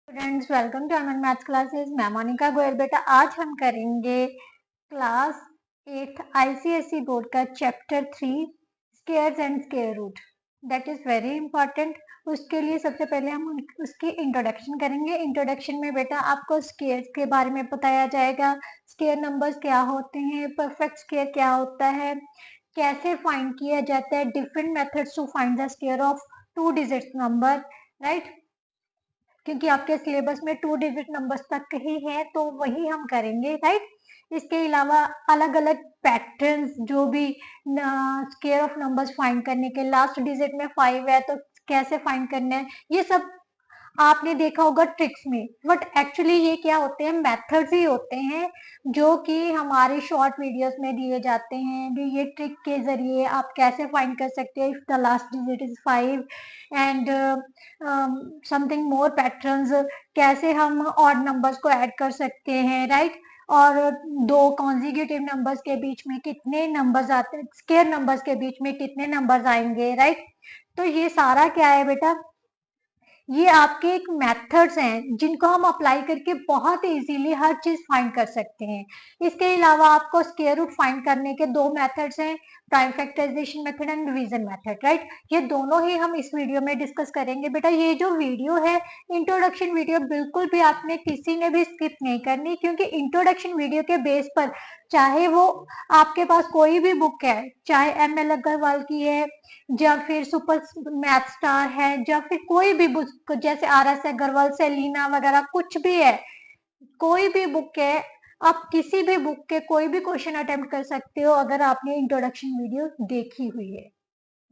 Students, welcome to Aman maths classes. मैं मोनिका गोयल। बेटा आज हम करेंगे क्लास 8 आईसीएसई बोर्ड का chapter 3 squares and square root. That is very important. उसके लिए सबसे पहले हम उसकी इंट्रोडक्शन करेंगे। इंट्रोडक्शन में बेटा आपको स्केयर्स के बारे में बताया जाएगा। स्केयर नंबर्स क्या होते हैं, परफेक्ट स्केयर क्या होता है, कैसे फाइंड किया जाता है, different methods to find the square of 2 digit number, right. क्योंकि आपके सिलेबस में 2 डिजिट नंबर्स तक ही है तो वही हम करेंगे, राइट। इसके अलावा अलग अलग पैटर्न्स जो भी स्केयर ऑफ नंबर्स फाइंड करने के, लास्ट डिजिट में 5 है तो कैसे फाइंड करना है, ये सब आपने देखा होगा ट्रिक्स में। बट एक्चुअली ये क्या होते हैं, मेथड्स ही होते हैं जो कि हमारे शॉर्ट वीडियोस में दिए जाते हैं। जो ये ट्रिक के जरिए आप कैसे फाइंड कर सकते हैं if the last digit is 5 and something more patterns, कैसे हम ऑड नंबर्स को ऐड कर सकते हैं, राइट। और दो कॉन्जिक्यूटिव नंबर्स के बीच में कितने नंबर्स आते हैं, स्केयर नंबर्स के बीच में कितने नंबर्स आएंगे, राइट। तो ये सारा क्या है बेटा, ये आपके एक मेथड्स हैं जिनको हम अप्लाई करके बहुत इजीली हर चीज फाइंड कर सकते हैं। इसके अलावा आपको स्क्वायर रूट फाइंड करने के 2 मेथड्स हैं, prime factorization method and division method, right. ये दोनों ही हम इस वीडियो में डिस्कस करेंगे। बेटा ये जो वीडियो है, इंट्रोडक्शन वीडियो, बिल्कुल भी आपने किसी ने भी स्किप नहीं करनी, क्योंकि इंट्रोडक्शन वीडियो के बेस पर चाहे वो आपके पास कोई भी बुक है, चाहे एम.एल. अग्रवाल की है या फिर सुपर मैथ स्टार है या फिर कोई भी बुक जैसे आर.एस. अग्रवाल, सेलिना वगैरह कुछ भी है, कोई भी बुक है, आप किसी भी बुक के कोई भी क्वेश्चन अटेम्प्ट कर सकते हो अगर आपने इंट्रोडक्शन वीडियो देखी हुई है,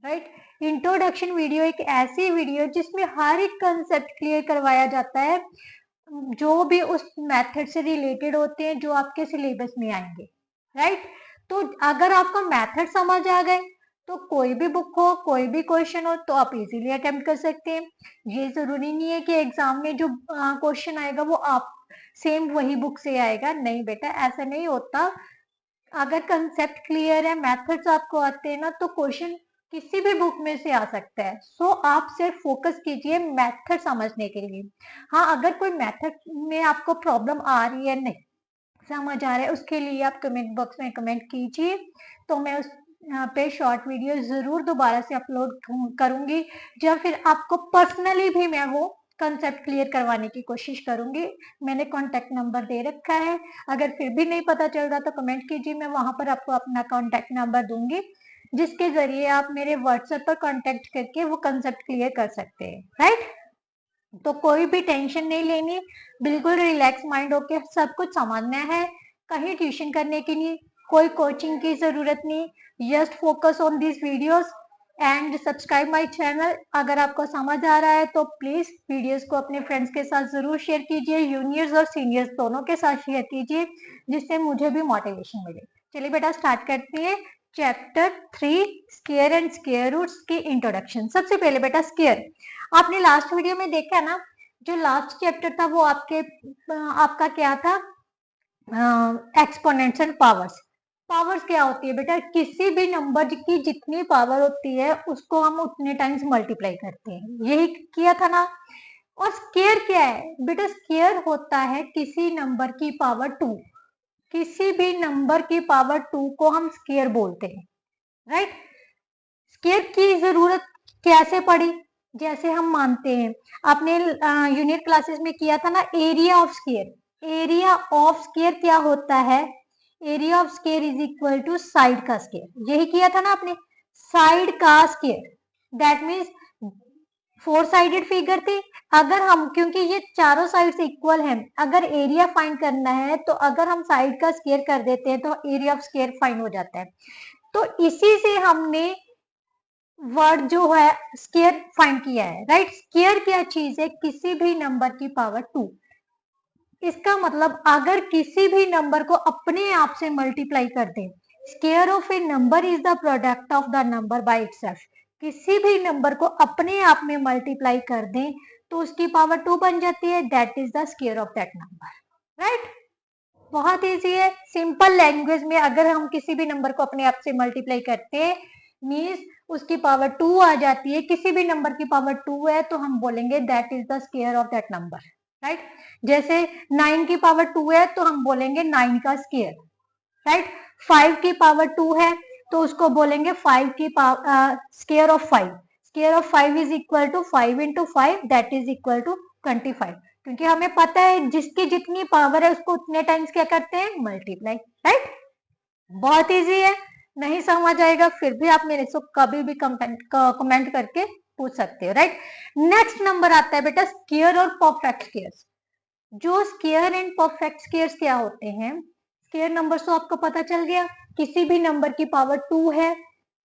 राइट। इंट्रोडक्शन वीडियो एक ऐसी वीडियो जिसमें हर एक कंसेप्ट क्लियर करवाया जाता है जो भी उस मेथड से रिलेटेड होते हैं जो आपके सिलेबस में आएंगे, राइट। तो अगर आपको मेथड समझ आ गए तो कोई भी बुक हो, कोई भी क्वेश्चन हो तो आप इजीली अटेम्प्ट कर सकते हैं। ये जरूरी नहीं है कि एग्जाम में जो क्वेश्चन आएगा वो आप सेम वही बुक से आएगा, नहीं बेटा ऐसा नहीं होता। अगर कंसेप्ट क्लियर है, मेथड्स आपको आते हैं ना, तो क्वेश्चन किसी भी बुक में से आ सकता है। सो आप सिर्फ फोकस कीजिए मेथड समझने के लिए। हाँ, अगर कोई मेथड में आपको प्रॉब्लम आ रही है, नहीं समझ आ रहा है, उसके लिए आप कमेंट बॉक्स में कमेंट कीजिए, तो मैं उस पे शॉर्ट वीडियो जरूर दोबारा से अपलोड करूंगी, या फिर आपको पर्सनली भी मैं वो कंसेप्ट क्लियर करवाने की कोशिश करूंगी। मैंने कॉन्टेक्ट नंबर दे रखा है, अगर फिर भी नहीं पता चल रहा तो कमेंट कीजिए, मैं वहां पर आपको अपना कॉन्टेक्ट नंबर दूंगी जिसके जरिए आप मेरे व्हाट्सएप पर कॉन्टेक्ट करके वो कंसेप्ट क्लियर कर सकते हैं, राइट। तो कोई भी टेंशन नहीं लेनी, बिल्कुल रिलैक्स माइंड होके सब कुछ समझना है। कहीं ट्यूशन करने की नहीं, कोई कोचिंग की जरूरत नहीं, just focus on this videos and subscribe my channel. अगर आपको समझ आ रहा है तो प्लीज वीडियोस को अपने फ्रेंड्स के साथ जरूर शेयर कीजिए, जूनियर्स और सीनियर्स दोनों के साथ शेयर कीजिए, जिससे मुझे भी मोटिवेशन मिले। चलिए बेटा स्टार्ट करते हैं chapter 3 square and square roots की इंट्रोडक्शन। सबसे पहले बेटा स्केयर, आपने लास्ट वीडियो में देखा ना, जो लास्ट चैप्टर था वो आपका क्या था, एक्सपोनेंट्स एंड पावर्स। पावर्स क्या होती है बेटा, किसी भी नंबर की जितनी पावर होती है उसको हम उतने टाइम्स मल्टीप्लाई करते हैं, यही किया था ना। और स्केयर क्या है बेटा, स्केयर होता है किसी नंबर की पावर 2, किसी भी नंबर की पावर 2 को हम स्केयर बोलते हैं, राइट। स्केयर की जरूरत कैसे पड़ी, जैसे हम मानते हैं, आपने यूनिट क्लासेस में किया था ना, area of square. Area of square क्या होता है, area of square is equal to side का स्केयर, यही किया था ना आपने, साइड का square. That means 4 sided figure थी, अगर हम, क्योंकि ये चारों साइड्स इक्वल हैं, अगर एरिया फाइंड करना है तो अगर हम साइड का स्केयर कर देते हैं तो एरिया ऑफ स्केयर फाइंड हो जाता है। तो इसी से हमने वर्ड जो है स्केयर फाइंड किया है, राइट। स्केयर क्या चीज है, किसी भी नंबर की पावर 2। इसका मतलब अगर किसी भी नंबर को अपने आप से मल्टीप्लाई कर दें, square of a number is the product of the number by itself. किसी भी नंबर को अपने आप में मल्टीप्लाई कर दें तो उसकी पावर 2 बन जाती है, that is the square of that number, right. बहुत इजी है, सिंपल लैंग्वेज में अगर हम किसी भी नंबर को अपने आप से मल्टीप्लाई करते हैं मीन्स उसकी पावर 2 आ जाती है, किसी भी नंबर की पावर 2 है तो हम बोलेंगे that is the square of that number, right. जैसे 9 की पावर 2 है तो हम बोलेंगे 9 का स्केयर, राइट। 5 की पावर 2 है तो उसको बोलेंगे 5 की power square of 5। Square of 5 is equal to 5 into 5 that is equal to 25, क्योंकि हमें पता है जिसकी जितनी पावर है उसको उतने टाइम्स क्या करते हैं, मल्टीप्लाई, राइट। बहुत इजी है, नहीं समझ आएगा फिर भी आप मेरे से कभी भी कमेंट करके पूछ सकते हो, राइट। नेक्स्ट नंबर आता है बेटा स्केयर और परफेक्ट स्केयर्स। जो स्केयर एंड परफेक्ट स्केयर्स क्या होते हैं, स्केयर नंबर तो आपको पता चल गया, किसी भी नंबर की पावर 2 है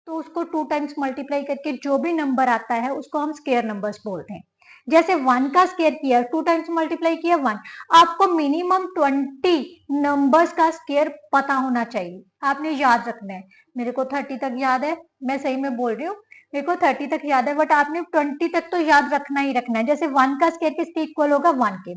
तो उसको 2 टाइम्स मल्टीप्लाई करके जो भी नंबर आता है उसको हम स्केयर नंबर्स बोलते हैं। जैसे 1 का स्केयर किया, 2 टाइम्स मल्टीप्लाई किया 1। आपको मिनिमम 20 नंबर्स का स्केयर पता होना चाहिए, आपने याद रखना है। मेरे को 30 तक याद है, मैं सही में बोल रही हूँ, मेरे को 30 तक याद है, बट आपने 20 तक तो याद रखना ही रखना है। जैसे 1 का स्केयर किसके इक्वल होगा, 1 के।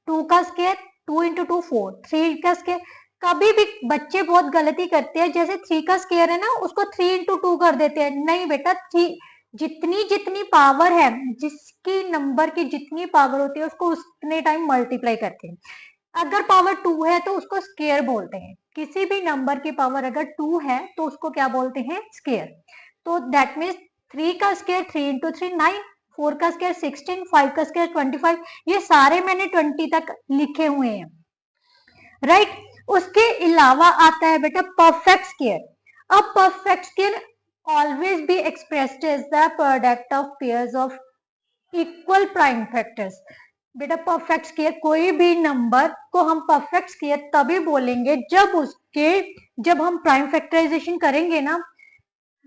2 का स्केयर 2 इंटू 2 4। 3 का स्केयर, कभी भी बच्चे बहुत गलती करते हैं, जैसे 3 का स्केयर है ना उसको 3 इंटू 2 कर देते हैं। नहीं बेटा, 3 जितनी जितनी पावर है, जिसकी नंबर की जितनी पावर होती है उसको उतने टाइम मल्टीप्लाई करते हैं। अगर पावर 2 है तो उसको स्केयर बोलते हैं। किसी भी नंबर की पावर अगर 2 है तो उसको क्या बोलते हैं, स्केयर। तो दैट मीन्स 3 का स्केयर 3 इंटू 3 9, 4 का स्केयर 16, 5 का स्केयर 25। ये सारे मैंने 20 तक लिखे हुए हैं, राइट। उसके अलावा आता है बेटा परफेक्ट स्केयर। अब perfect square always be expressed as the product of pairs of equal prime factors. बेटा परफेक्ट स्केयर, कोई भी नंबर को हम परफेक्ट स्केयर तभी बोलेंगे जब हम प्राइम फैक्टराइजेशन करेंगे ना,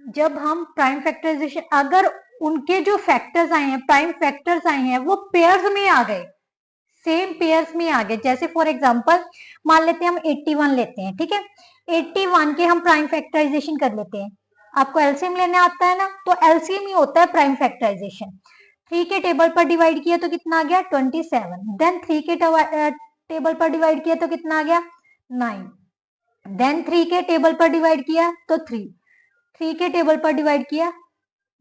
जब हम प्राइम फैक्टराइजेशन, अगर उनके जो फैक्टर्स आए हैं, प्राइम फैक्टर्स आए हैं, वो पेयर्स में आ गए, सेम पेयर्स में आ गए। जैसे फॉर एग्जांपल मान लेते हैं हम 81 लेते हैं, ठीक है। 81 के हम प्राइम फैक्टराइजेशन कर लेते हैं। आपको एलसीएम लेने आता है ना, तो एलसीएम ही होता है प्राइम फैक्टराइजेशन। 3 के टेबल पर डिवाइड किया तो कितना आ गया, 27। देन 3 के टेबल पर डिवाइड किया तो कितना आ गया, 9। देन 3 के टेबल पर डिवाइड किया तो 3, 3 के टेबल पर डिवाइड किया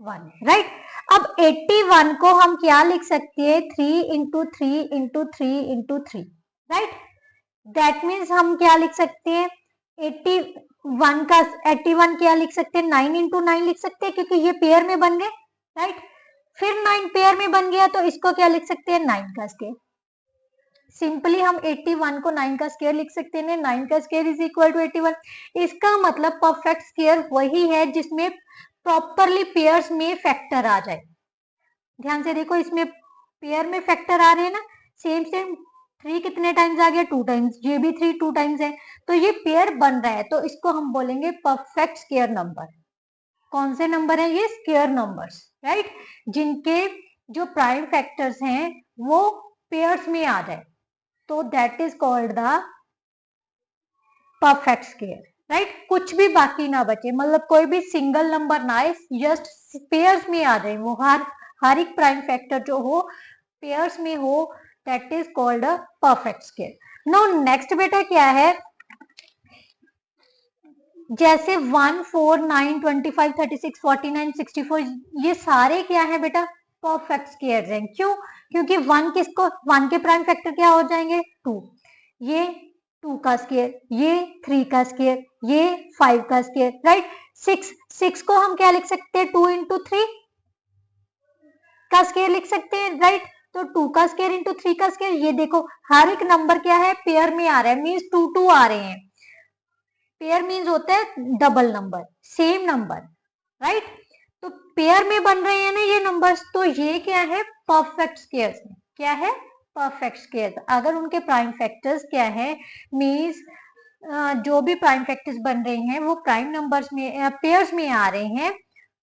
1, राइट। अब 81 को हम क्या लिख सकते हैं, 3 into 3 into 3 into 3, right. That means हम क्या लिख सकते हैं, 81 का 81 क्या लिख सकते हैं, 9 इंटू 9 लिख सकते हैं, क्योंकि ये पेयर में बन गए, राइट। फिर 9 पेयर में बन गया तो इसको क्या लिख सकते हैं, 9 का स्केयर। सिंपली हम 81 को 9 का स्केयर लिख सकते हैं, 9 का स्केयर इज इक्वल टू 81। इसका मतलब परफेक्ट स्केयर वही है जिसमें प्रॉपरली पेयर्स में फैक्टर आ जाए। ध्यान से देखो, इसमें पेयर में फैक्टर आ रहे हैं ना, सेम सेम। 3 कितने टाइम्स आ गया, 2 टाइम्स, ये भी 3 2 टाइम्स है, तो ये पेयर बन रहा है, तो इसको हम बोलेंगे परफेक्ट स्केयर नंबर। कौन से नंबर है ये, स्केयर नंबर्स, राइट, जिनके जो प्राइम फैक्टर्स हैं वो पेयर्स में आ जाए, तो that is called the perfect square, right. कुछ भी बाकी ना बचे, मतलब कोई भी सिंगल नंबर ना आए, जस्ट पेयर्स में आ जाए वो, हर एक प्राइम फैक्टर जो हो पेयर्स में हो, that is called a perfect square. Now next बेटा क्या है, जैसे 1 4 9 25 36 49 64, ये सारे क्या है बेटा, परफेक्ट स्केयर्स हैं। क्यों, क्योंकि 1 किसको, 1 के प्राइम फैक्टर क्या हो जाएंगे, 2, ये 2 का स्केयर, ये 3 का स्केयर, ये 5 का स्केयर, राइट। 6 को हम क्या लिख सकते हैं, 2 इंटू 3 का स्केयर लिख सकते हैं, राइट। तो 2 का स्केयर इंटू 3 का स्केयर, ये देखो हर एक नंबर क्या है, पेयर में आ रहा है, मीन्स 2 2 आ रहे हैं। पेयर मीन्स होता है double number, same number, right. तो पेयर में बन रहे हैं ना ये नंबर्स, तो ये क्या है, परफेक्ट स्केयर्स में। क्या है, परफेक्ट स्केयर्स। अगर उनके प्राइम फैक्टर्स क्या है, मीन्स जो भी प्राइम फैक्टर्स बन रहे हैं वो प्राइम नंबर्स में, पेयर्स में आ रहे हैं,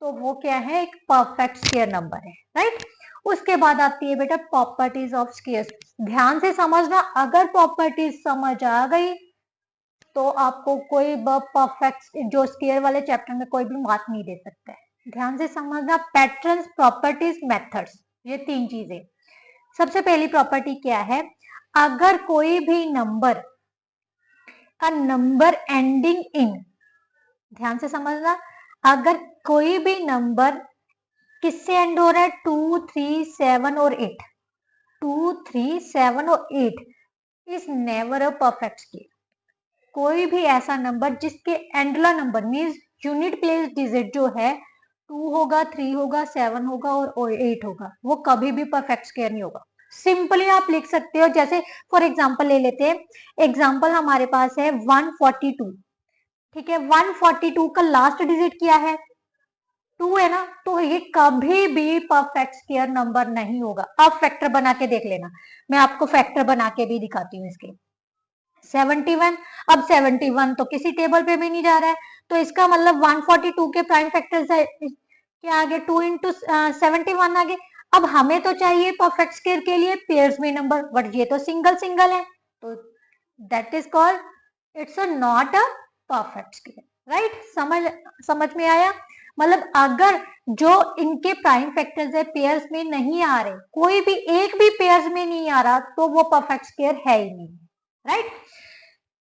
तो वो क्या है, एक परफेक्ट स्केयर नंबर है, राइट। उसके बाद आती है बेटा प्रॉपर्टीज ऑफ स्केयर्स। ध्यान से समझना, अगर प्रॉपर्टीज समझ आ गई तो आपको कोई परफेक्ट जो स्केयर वाले चैप्टर में कोई भी मार्क नहीं दे सकता है। ध्यान से समझना, पैटर्न्स, प्रॉपर्टीज, मेथड्स, ये 3 चीजें। सबसे पहली प्रॉपर्टी क्या है, अगर कोई भी नंबर का नंबर एंडिंग इन, ध्यान से समझना, अगर कोई भी नंबर किससे एंड हो रहा है, 2 3 7 और 8, 2, 3, 7 और 8 is never a perfect square. कोई भी ऐसा नंबर जिसके एंडला number means unit place digit जो है 2 होगा, 3 होगा, 7 होगा और 8 होगा, वो कभी भी परफेक्ट स्केयर नहीं होगा। सिंपली आप लिख सकते हो, जैसे फॉर एग्जांपल ले लेते हैं। एग्जांपल हमारे पास है 142, ठीक है। 142 का लास्ट डिजिट क्या है? 2 है ना, तो ये कभी भी परफेक्ट स्केयर नंबर नहीं होगा। अब फैक्टर बना के देख लेना, मैं आपको फैक्टर बना के भी दिखाती हूँ इसके। 71, अब 71 तो किसी टेबल पे भी नहीं जा रहा है, तो इसका मतलब 142 के प्राइम फैक्टर्स है क्या आगे 2 इंटू 71 आगे। अब हमें तो चाहिए परफेक्ट स्केयर के लिए पेयर्स में नंबर, बट ये तो सिंगल सिंगल है, तो that is called its not a perfect square, right. समझ में आया? मतलब अगर जो इनके प्राइम फैक्टर्स है पेयर्स में नहीं आ रहे, कोई भी एक भी पेयर्स में नहीं आ रहा, तो वो परफेक्ट स्केयर है ही नहीं, राइट।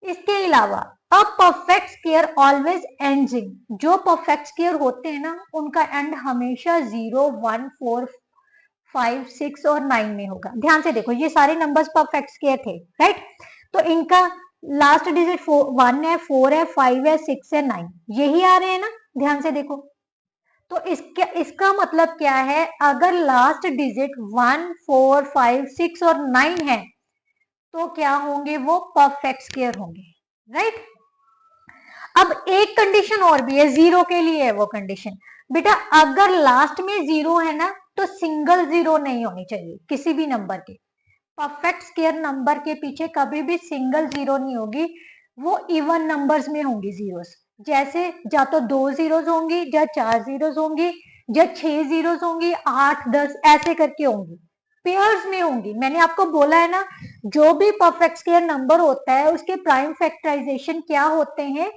इसके अलावा अ perfect square always ends in, जो परफेक्ट स्केयर होते हैं ना उनका एंड हमेशा 0, 1, 4, 5, 6 और 9 में होगा। ध्यान से देखो, ये सारे नंबर्स परफेक्ट स्केयर थे, राइट। तो इनका लास्ट डिजिट 1 है, 4 है, 5 है, 6 है, 9 यही आ रहे हैं ना, ध्यान से देखो। तो इसका मतलब क्या है? अगर लास्ट डिजिट 1, 4, 5, 6 और 9 है तो क्या होंगे? वो परफेक्ट स्केयर होंगे, राइट। अब एक कंडीशन और भी है, जीरो के लिए है वो कंडीशन। बेटा अगर लास्ट में जीरो है ना, तो सिंगल जीरो नहीं होनी चाहिए किसी भी नंबर के। परफेक्ट स्केयर नंबर के पीछे कभी भी सिंगल जीरो नहीं होगी, वो इवन नंबर्स में होंगी जीरोस। जैसे या तो 2 जीरोस होंगी, या 4 जीरोस होंगी, या 6 जीरोस होंगी, 8, 10 ऐसे करके होंगी, पेयर्स में होंगी। मैंने आपको बोला है ना, जो भी परफेक्ट स्केयर नंबर होता है उसके प्राइम फैक्टराइजेशन क्या होते हैं?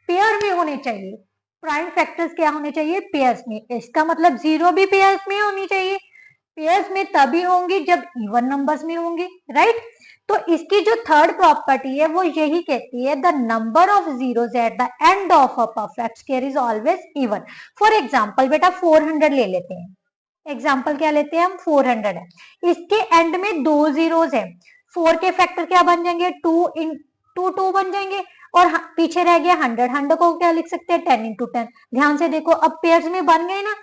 पेयर में होने चाहिए। प्राइम फैक्टर्स क्या होने चाहिए? पेयर्स में। इसका मतलब जीरो भी पेयर्स में होनी चाहिए। पेयर्स में तभी होंगी जब इवन नंबर्स में होंगी, राइट। तो इसकी जो थर्ड प्रॉपर्टी है वो यही कहती है, the number of zeros at the end of a perfect square is always even. For example बेटा 400 ले लेते हैं। एग्जाम्पल क्या लेते हैं हम? 400 है, इसके एंड में 2 जीरोस है। 4 के फैक्टर क्या बन जाएंगे? 2 इंटू 2 बन जाएंगे, और पीछे रह गया 100। 100 को क्या लिख सकते हैं? 10 इंटू 10। ध्यान से देखो, अब पेयर्स में बन गए ना।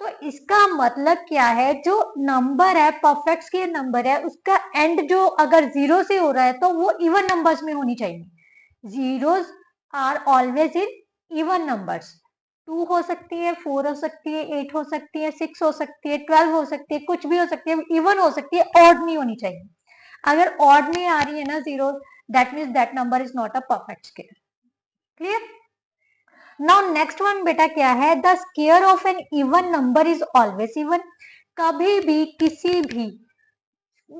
तो इसका मतलब क्या है? जो नंबर है परफेक्ट स्केयर नंबर है, उसका एंड जो अगर जीरो से हो रहा है तो वो इवन नंबर्स में होनी चाहिए। Zeros are always in even numbers. 2 हो सकती है, 4 हो सकती है, 8 हो सकती है, 6 हो सकती है, 12 हो सकती है, कुछ भी हो सकती है, इवन हो सकती है, ऑड नहीं होनी चाहिए। अगर ऑड में आ रही है ना zero, that means that number is not a perfect square. Clear? Now next one बेटा क्या है? The square of an even number is always even. कभी भी किसी भी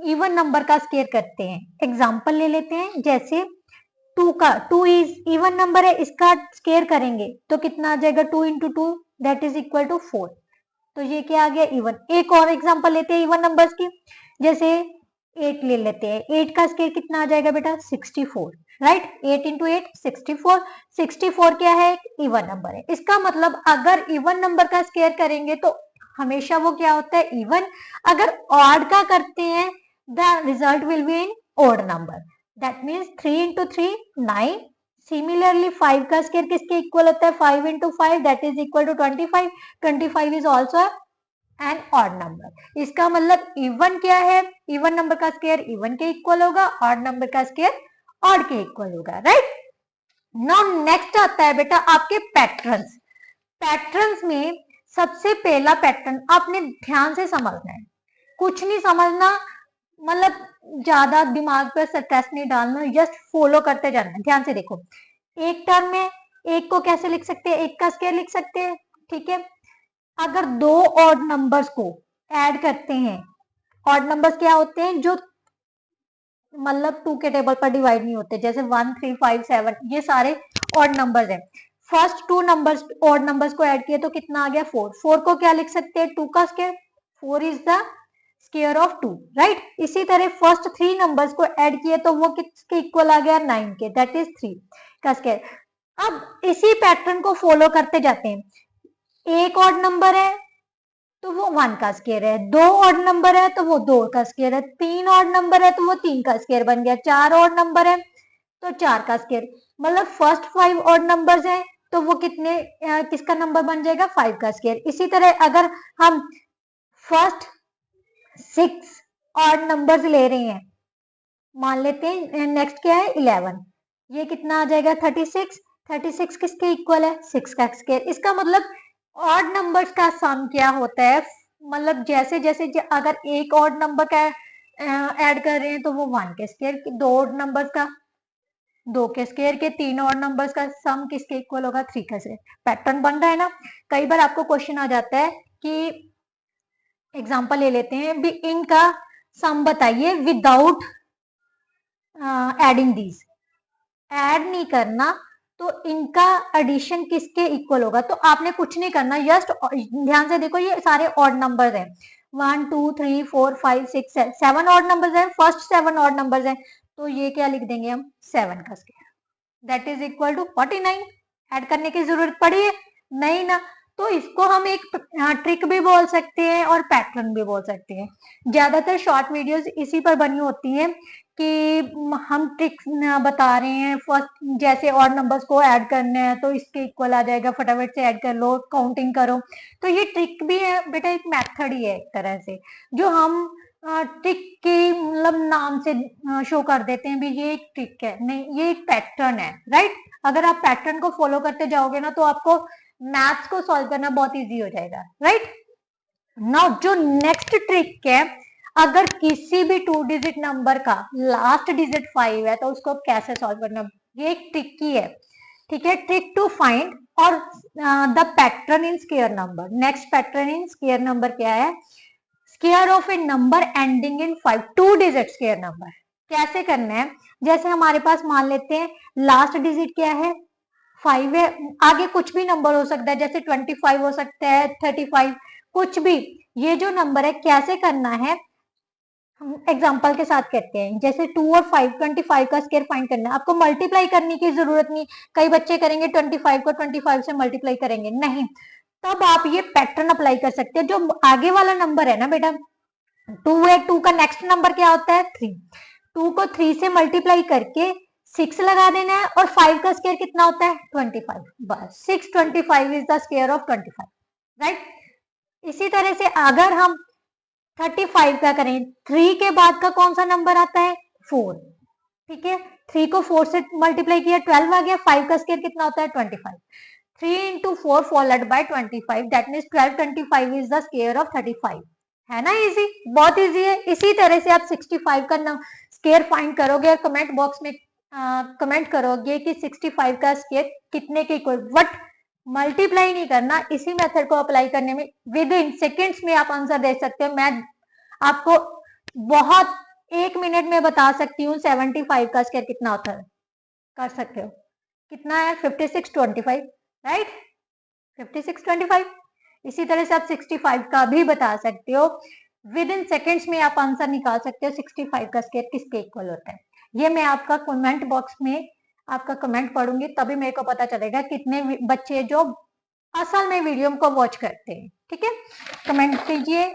इवन नंबर का स्केयर करते हैं। एग्जाम्पल ले लेते हैं, जैसे 2 का 2 इज इवन नंबर है, इसका स्केयर करेंगे तो कितना आ जाएगा? 2 into 2 that is equal to 4। तो ये क्या आ गया? इवन। एक और एग्जांपल लेते हैं इवन नंबर्स की, जैसे 8 ले लेते हैं। 8 का स्केयर कितना आ जाएगा बेटा? 64, राइट। 8 इंटू 8 64। 64 क्या है? इवन नंबर है। इसका मतलब अगर इवन नंबर का स्केयर करेंगे तो हमेशा वो क्या होता है? इवन। अगर ऑड का करते हैं the result will be in odd number, that means 3 into 3 9। Similarly 5 का स्केयर किसके इक्वल होता है? 5 into 5 that is equal to 25। 25 is also an odd number. इसका मतलब इवन क्या है? इवन नंबर का स्केयर इवन के इक्वल होगा, ऑड नंबर का स्केयर ऑड के इक्वल होगा, राइट। नाउ नेक्स्ट आता है बेटा आपके पैटर्न्स। पैटर्न्स में सबसे पहला पैटर्न आपने ध्यान से समझना है, कुछ नहीं समझना, मतलब ज्यादा दिमाग पे स्ट्रेस नहीं डालना, जस्ट फॉलो करते जाना है। ध्यान से देखो, एक टर्म में एक को कैसे लिख सकते हैं? एक का स्केयर लिख सकते हैं, ठीक है। अगर दो ऑड नंबर्स को ऐड करते हैं, ऑड नंबर्स क्या होते हैं? जो मतलब 2 के टेबल पर डिवाइड नहीं होते, जैसे 1, 3, 5, 7 ये सारे ऑड नंबर्स हैं। फर्स्ट 2 नंबर्स ऑड नंबर्स को ऐड किए तो कितना आ गया? 4। 4 को क्या लिख सकते हैं? 2 का square. 4 is the square of 2, right. इसी तरह फर्स्ट 3 नंबर्स को ऐड किए तो वो किसके इक्वल आ गया? 9 के, दैट इज 3 का स्केयर। अब इसी पैटर्न को फॉलो करते जाते हैं। एक ऑड नंबर है, तो वो 1 का स्क्वायर है, 2 ऑड नंबर है तो वो 2 का स्क्वायर है, 3 ऑड नंबर है तो वो 3 का स्क्वायर बन गया, 4 ऑड नंबर है तो 4 का स्क्वायर, मतलब फर्स्ट 5 ऑड नंबर्स हैं तो वो कितने किसका नंबर बन जाएगा, 5 का स्क्वायर। इसी तरह अगर हम फर्स्ट 6 ऑड नंबर्स ले रहे हैं, मान लेते हैं नेक्स्ट क्या है 11, ये कितना आ जाएगा 36, 36 किसके इक्वल है 6 का स्क्वायर। इसका मतलब ऑड नंबर्स का सम क्या होता है, मतलब जैसे जैसे अगर एक ऑड नंबर का ऐड कर रहे हैं तो वो 1 के स्क्वायर, दो ऑड नंबर्स का 2 के स्क्वायर के, 3 ऑड नंबर्स का सम किसके इक्वल होगा 3 का स्क्वायर। पैटर्न बन रहा है ना। कई बार आपको क्वेश्चन आ जाता है कि एग्जांपल ले लेते हैं भी, इनका सम बताइए विदाउट एडिंग दीज, ऐड नहीं करना तो इनका एडिशन किसके इक्वल होगा। तो आपने कुछ नहीं करना, जस्ट ध्यान से देखो, ये सारे ऑड नंबर्स हैं, 1 2 3 4 5 6 7 ऑड नंबर्स हैं, फर्स्ट 7 ऑड नंबर्स हैं, तो ये क्या लिख देंगे हम 7 का square, that is equal to 49। Add करने की जरूरत पड़ी है नहीं ना। तो इसको हम एक ट्रिक भी बोल सकते हैं और पैटर्न भी बोल सकते हैं। ज्यादातर शॉर्ट वीडियोस इसी पर बनी होती है कि हम ट्रिक्स बता रहे हैं, फर्स्ट जैसे और नंबर्स को ऐड करना है तो इसके इक्वल आ जाएगा, फटाफट से ऐड कर लो, काउंटिंग करो। तो ये ट्रिक भी है बेटा, एक मेथड ही है एक तरह से, जो हम ट्रिक के मतलब नाम से शो कर देते हैं भी ये एक ट्रिक है, नहीं ये एक पैटर्न है, राइट। अगर आप पैटर्न को फॉलो करते जाओगे ना तो आपको मैथ्स को सॉल्व करना बहुत इजी हो जाएगा, राइट। नाउ जो नेक्स्ट ट्रिक है, अगर किसी भी 2 डिजिट नंबर का लास्ट डिजिट 5 है तो उसको कैसे सॉल्व करना, ये एक ट्रिक ही है, ठीक है। ट्रिक टू फाइंड और the pattern in square number. Next pattern in square number क्या है, square of a number ending in 5, 2 digit square number. कैसे करना है, जैसे हमारे पास मान लेते हैं लास्ट डिजिट क्या है 5 है, आगे कुछ भी नंबर हो सकता है, जैसे 25 हो सकता है, 35, कुछ भी। ये जो नंबर है कैसे करना है, हम एग्जांपल के साथ कहते हैं, जैसे 2 और 5, 25 का स्क्वायर फाइंड करना है, आपको मल्टीप्लाई करने की जरूरत नहीं। कई बच्चे करेंगे 25 को 25 से मल्टीप्लाई करेंगे, नहीं। तब आप ये पैटर्न अप्लाई कर सकते हैं। जो आगे वाला नंबर है ना बेटा 2 है, 2 का नेक्स्ट नंबर क्या होता है 3, 2 को 3 से मल्टीप्लाई करके 6 लगा देना है, और 5 का स्क्वायर कितना होता है 25, बस 625 is the square of 25, right. इसी तरह से अगर हम 35 का करें, 3 के बाद का कौन सा नंबर आता है 4, ठीक है। 3 को 4 से मल्टीप्लाई किया 12 आ गया, 5 का स्क्वायर कितना होता है 25, 3 into 4 followed by 25, that means 1225 is the square of 35, है ना इजी, बहुत इजी है। इसी तरह से आप 65 का स्क्वायर फाइंड करोगे और कमेंट बॉक्स में कमेंट करोगे कि 65 का स्क्वायर कितने के इक्वल, बट मल्टीप्लाई नहीं करना। इसी मेथड को अप्लाई करने में विद इन सेकेंड्स में आप आंसर दे सकते हो। मैं आपको बहुत 1 मिनट में बता सकती हूँ 75 का स्क्वायर कितना होता है, कर सकते हो। कितना है 5625, राइट, 5625। इसी तरह से आप 65 का भी बता सकते हो, विद इन सेकेंड्स में आप आंसर निकाल सकते हो 65 का स्क्वायर किसके इक्वल होता है। ये मैं आपका कमेंट बॉक्स में आपका कमेंट पढ़ूंगी, तभी मेरे को पता चलेगा कितने बच्चे जो असल में वीडियो को वॉच करते हैं, ठीक है, कमेंट कीजिए।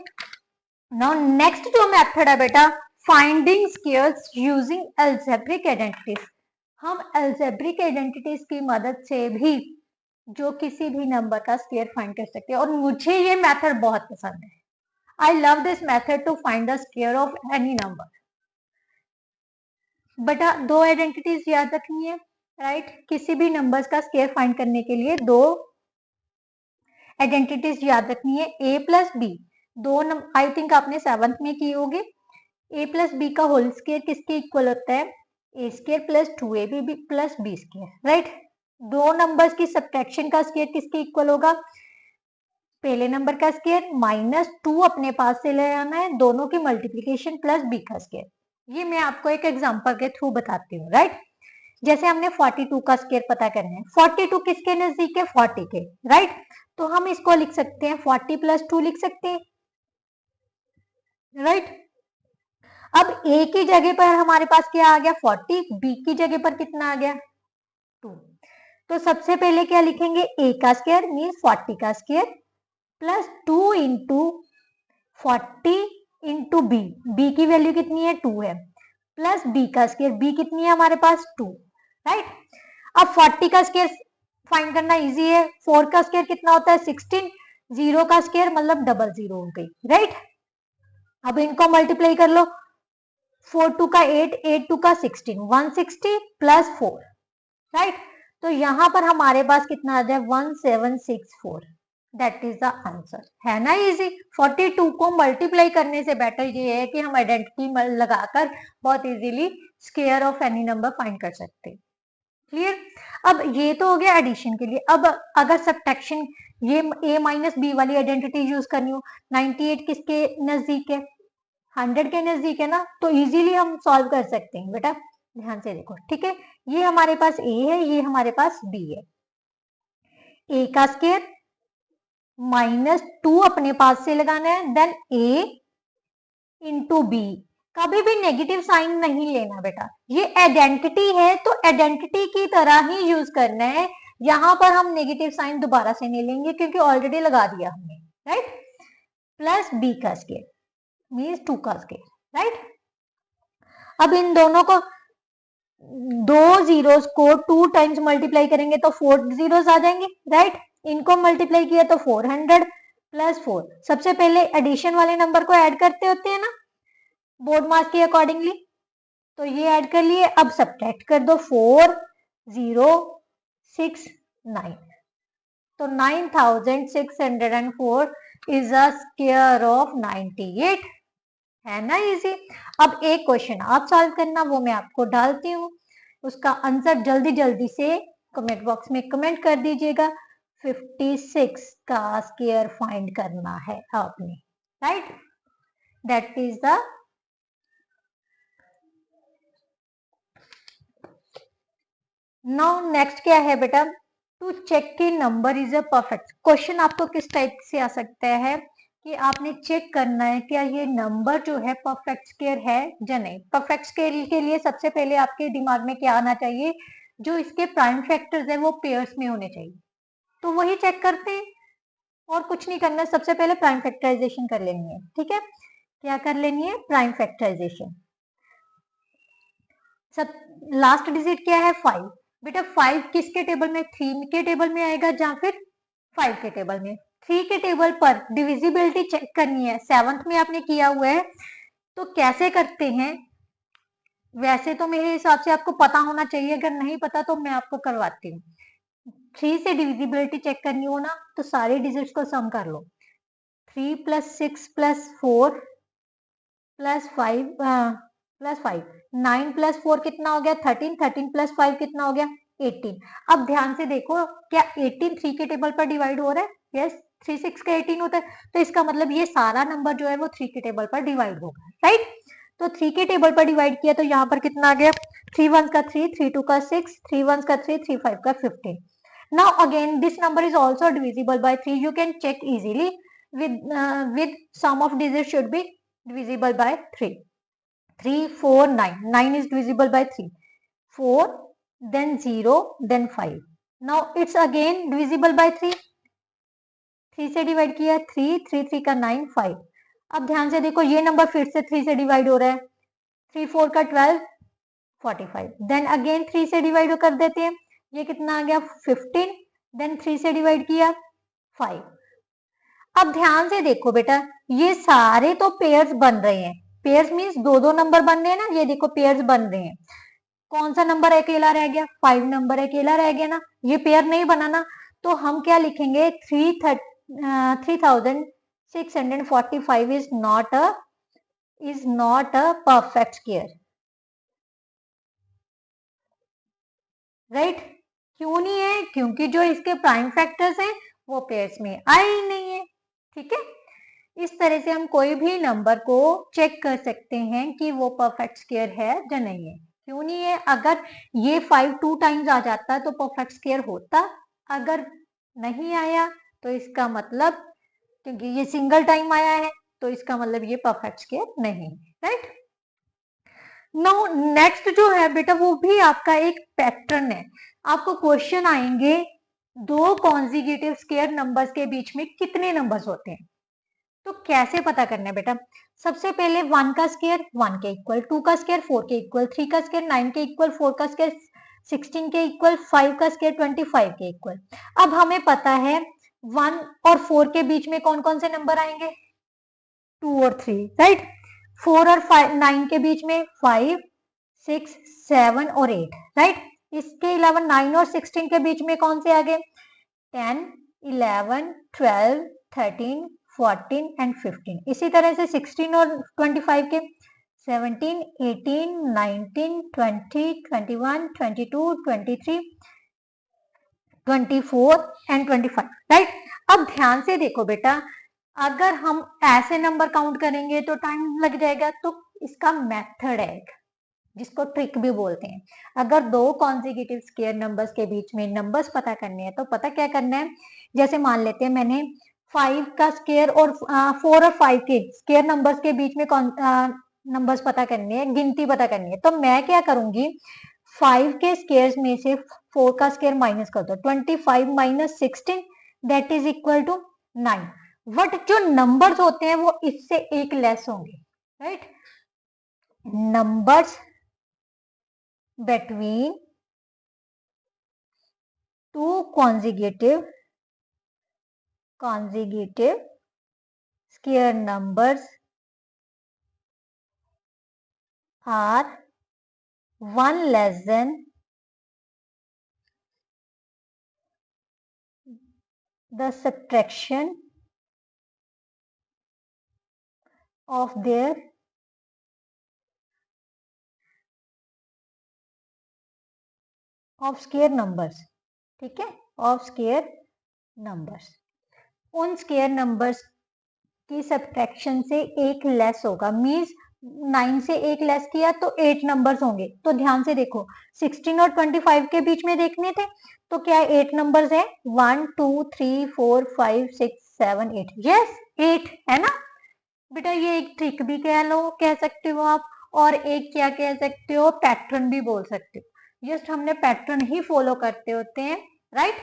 नाउ नेक्स्ट जो मेथड है बेटा, finding squares using algebraic identities. हम अलजेब्रिक आइडेंटिटीज की मदद से भी जो किसी भी नंबर का स्क्वायर फाइंड कर सकते हैं, और मुझे ये मेथड बहुत पसंद है। I love this method to find the square of any number. बेटा 2 आइडेंटिटीज याद रखनी है, राइट। किसी भी नंबर्स का स्क्वायर फाइंड करने के लिए 2 आइडेंटिटीज याद रखनी है, a प्लस बी। दो आई थिंक आपने 7th में की होगी। a प्लस बी का होल स्क्वायर किसके इक्वल होता है, a square plus 2ab plus b square, right. दो नंबर्स की सब्ट्रैक्शन का स्क्वायर किसके इक्वल होगा, पहले नंबर का स्क्वायर माइनस 2 अपने पास से ले आना है, दोनों की मल्टीप्लीकेशन प्लस b का स्क्वायर। ये मैं आपको एक एग्जांपल के थ्रू बताती हूँ, राइट। जैसे हमने 42 का स्क्वायर पता करना है, 42 किसके नजदीक है 40 के, राइट। तो हम इसको लिख सकते हैं 40 प्लस 2 लिख सकते हैं, राइट। अब a की जगह पर हमारे पास क्या आ गया 40, b की जगह पर कितना आ गया 2। तो सबसे पहले क्या लिखेंगे, a का स्क्वायर मीन्स 40 का square plus 2 into 40 into B की वैल्यू कितनी है 2 है, प्लस बी का स्क्वायर, बी कितनी है हमारे पास 2, राइट। अब 40 का स्क्वायर फाइंड करना इजी है, 4 का स्क्वायर कितना होता है 16, 0 का स्क्वायर मतलब डबल 0 हो गई, राइट। अब इनको मल्टीप्लाई कर लो, 4 2 का 8, 8 2 का 16, 160 प्लस 4, राइट। तो यहां पर हमारे पास कितना आ जाए 1764, दैट इज द आंसर, है ना इजी। 42 को मल्टीप्लाई करने से बेटर ये है कि हम आइडेंटिटी लगाकर बहुत easily square of any number find कर सकते हैं, क्लियर। अब ये तो हो गया एडिशन के लिए। अब अगर सब्ट्रैक्शन, ये a माइनस बी वाली आइडेंटिटी यूज करनी हो, 98 किसके नजदीक है 100 के नजदीक है ना, तो इजीली हम सॉल्व कर सकते हैं बेटा, ध्यान से देखो, ठीक है। ये हमारे पास a है, ये हमारे पास b है, a का स्क्वायर माइनस 2 अपने पास से लगाना है, देन a इंटू बी, कभी भी नेगेटिव साइन नहीं लेना बेटा, ये आइडेंटिटी है तो आइडेंटिटी की तरह ही यूज करना है, यहां पर हम नेगेटिव साइन दोबारा से नहीं लेंगे क्योंकि ऑलरेडी लगा दिया हमने, राइट। प्लस बी का स्क्वायर मीन्स 2 का स्क्वायर, राइट। अब इन दोनों को, दो जीरोस को 2 टाइम्स मल्टीप्लाई करेंगे तो 4 जीरोस आ जाएंगे, राइट। इनको मल्टीप्लाई किया तो 400 प्लस 4, सबसे पहले एडिशन वाले नंबर को ऐड करते होते हैं ना बोर्ड मार्क्स के अकॉर्डिंगली, तो ये ऐड कर लिए। अब सब्ट्रैक्ट कर दो, 4 0 6 9, तो 9604 इज अ स्क्वायर ऑफ 98, है ना इजी। अब एक क्वेश्चन आप सॉल्व करना, वो मैं आपको डालती हूँ, उसका आंसर जल्दी जल्दी से कमेंट बॉक्स में कमेंट कर दीजिएगा। 56 का स्क्वायर फाइंड करना है आपने, right, that is the now. Next क्या है बेटा, टू चेक कि number is a perfect. Question आपको किस टाइप से आ सकता है कि आपने चेक करना है क्या ये नंबर जो है परफेक्ट स्क्वायर है या नहीं। परफेक्ट स्क्वायर के लिए सबसे पहले आपके दिमाग में क्या आना चाहिए, जो इसके प्राइम फैक्टर्स है वो पेयर्स में होने चाहिए, तो वही चेक करते हैं और कुछ नहीं करना है। सबसे पहले प्राइम फैक्टराइजेशन कर लेनी है, ठीक है। क्या कर लेनी है, प्राइम फैक्टराइजेशन। सब लास्ट डिजिट क्या है 5, बेटा 5 किसके टेबल में, 3 के टेबल में आएगा या फिर 5 के टेबल में। 3 के टेबल पर डिविजिबिलिटी चेक करनी है, 7th में आपने किया हुआ है, तो कैसे करते हैं, वैसे तो मेरे हिसाब से आपको पता होना चाहिए, अगर नहीं पता तो मैं आपको करवाती हूँ। 3 से डिविजिबिलिटी चेक करनी हो ना तो सारे डिजिट्स को सम कर लो, 3 plus 6 plus 4 plus 5 plus 5, 9 plus 4 कितना हो गया 13, 13 प्लस 5 कितना हो गया 18। अब ध्यान से देखो, क्या 18 3 के टेबल पर डिवाइड हो रहा है, यस 3 6 का 18 होता है, तो इसका मतलब ये सारा नंबर जो है वो 3 के टेबल पर डिवाइड होगा, राइट। तो 3 के टेबल पर डिवाइड किया तो यहाँ पर कितना आ गया, 3 1 का 3, 3 2 का 6, 3 1 का 3, 3 5 का 15। Now again this number is also divisible by 3, you can check easily with sum of digits should be divisible by 3, 3 4 9, 9 is divisible by 3, 4 then 0 then 5, now it's again divisible by 3, 3 से डिवाइड किया 3, 3 3 का 9 5। अब ध्यान से देखो ये number फिर से 3 से डिवाइड हो रहा है, 3 4 का 12 45, देन अगेन 3 से डिवाइड कर देते हैं, ये कितना आ गया 15, देन 3 से डिवाइड किया 5। अब ध्यान से देखो बेटा, ये सारे तो पेयर्स बन रहे हैं, पेयर्स मीन्स दो दो नंबर बन रहे हैं ना, ये देखो पेयर्स बन रहे हैं, कौन सा नंबर अकेला रह गया 5 नंबर अकेला रह गया ना, ये पेयर नहीं बना ना, तो हम क्या लिखेंगे 3645 is not a perfect square, right. क्यों नहीं है, क्योंकि जो इसके प्राइम फैक्टर्स हैं वो पेयर्स में आए ही नहीं है, ठीक है। इस तरह से हम कोई भी नंबर को चेक कर सकते हैं कि वो परफेक्ट स्क्वायर है या नहीं है। क्यों नहीं है, अगर ये 5 2 टाइम्स आ जाता तो परफेक्ट स्क्वायर होता, अगर नहीं आया तो इसका मतलब, क्योंकि ये सिंगल टाइम आया है तो इसका मतलब ये परफेक्ट स्क्वायर नहीं, राइट। नाउ नेक्स्ट जो है बेटा वो भी आपका एक पैटर्न है, आपको क्वेश्चन आएंगे दो कॉन्जिक्यूटिव स्क्वायर नंबर्स के बीच में कितने नंबर्स होते हैं। तो कैसे पता करना है बेटा, सबसे पहले 1 का स्क्वायर 1 के इक्वल, 2 का स्क्वायर 4 के इक्वल, 3 का स्क्वायर 9 के इक्वल, 4 का स्क्वायर 16 के इक्वल, 5 का स्क्वायर 25 के इक्वल। अब हमें पता है 1 और 4 के बीच में कौन कौन से नंबर आएंगे, 2 और 3, राइट। 4 और 9 के बीच में 5, 6, 7 और 8, राइट। इसके अलावा 9 और 16 के बीच में कौन से आ गए, 10, 11, 12, 13, 14 एंड 15। इसी तरह से 16 और 25 के 17, 18, 19, 20, 21, 22, 23, 24 एंड 25, राइट। अब ध्यान से देखो बेटा, अगर हम ऐसे नंबर काउंट करेंगे तो टाइम लग जाएगा, तो इसका मेथड है जिसको ट्रिक भी बोलते हैं। अगर दो कॉन्जिक्यूटिव स्क्वायर नंबर्स के बीच में नंबर्स पता करने हैं तो पता क्या करना है, जैसे मान लेते हैं मैंने 5 का स्क्वायर और 4 और 5 के स्क्वायर नंबर्स के बीच में नंबर्स पता करनी है, गिनती पता करनी है। तो मैं क्या करूंगी, 5 के स्क्वायर्स में से 4 का स्क्वायर माइनस कर दो, 25 minus 16 that is equal to 9। But जो नंबर्स होते हैं वो इससे एक लेस होंगे, right. Numbers between two consecutive square numbers are one less than the subtraction of their of square numbers, ठीक है, of square numbers। उन स्क्वायर नंबर्स की सब्ट्रैक्शन से एक लेस होगा, मीन्स 9 से एक लेस किया तो 8 नंबर्स होंगे। तो ध्यान से देखो, 16 और 25 के बीच में देखने थे तो क्या 8 नंबर्स है, 1 2 3 4 5 6 7 8, यस 8 है ना बेटा। ये एक ट्रिक भी कह लो, कह सकते हो आप, और एक क्या कह सकते हो, पैटर्न भी बोल सकते हो। जस्ट हमने पैटर्न ही फॉलो करते होते हैं, राइट।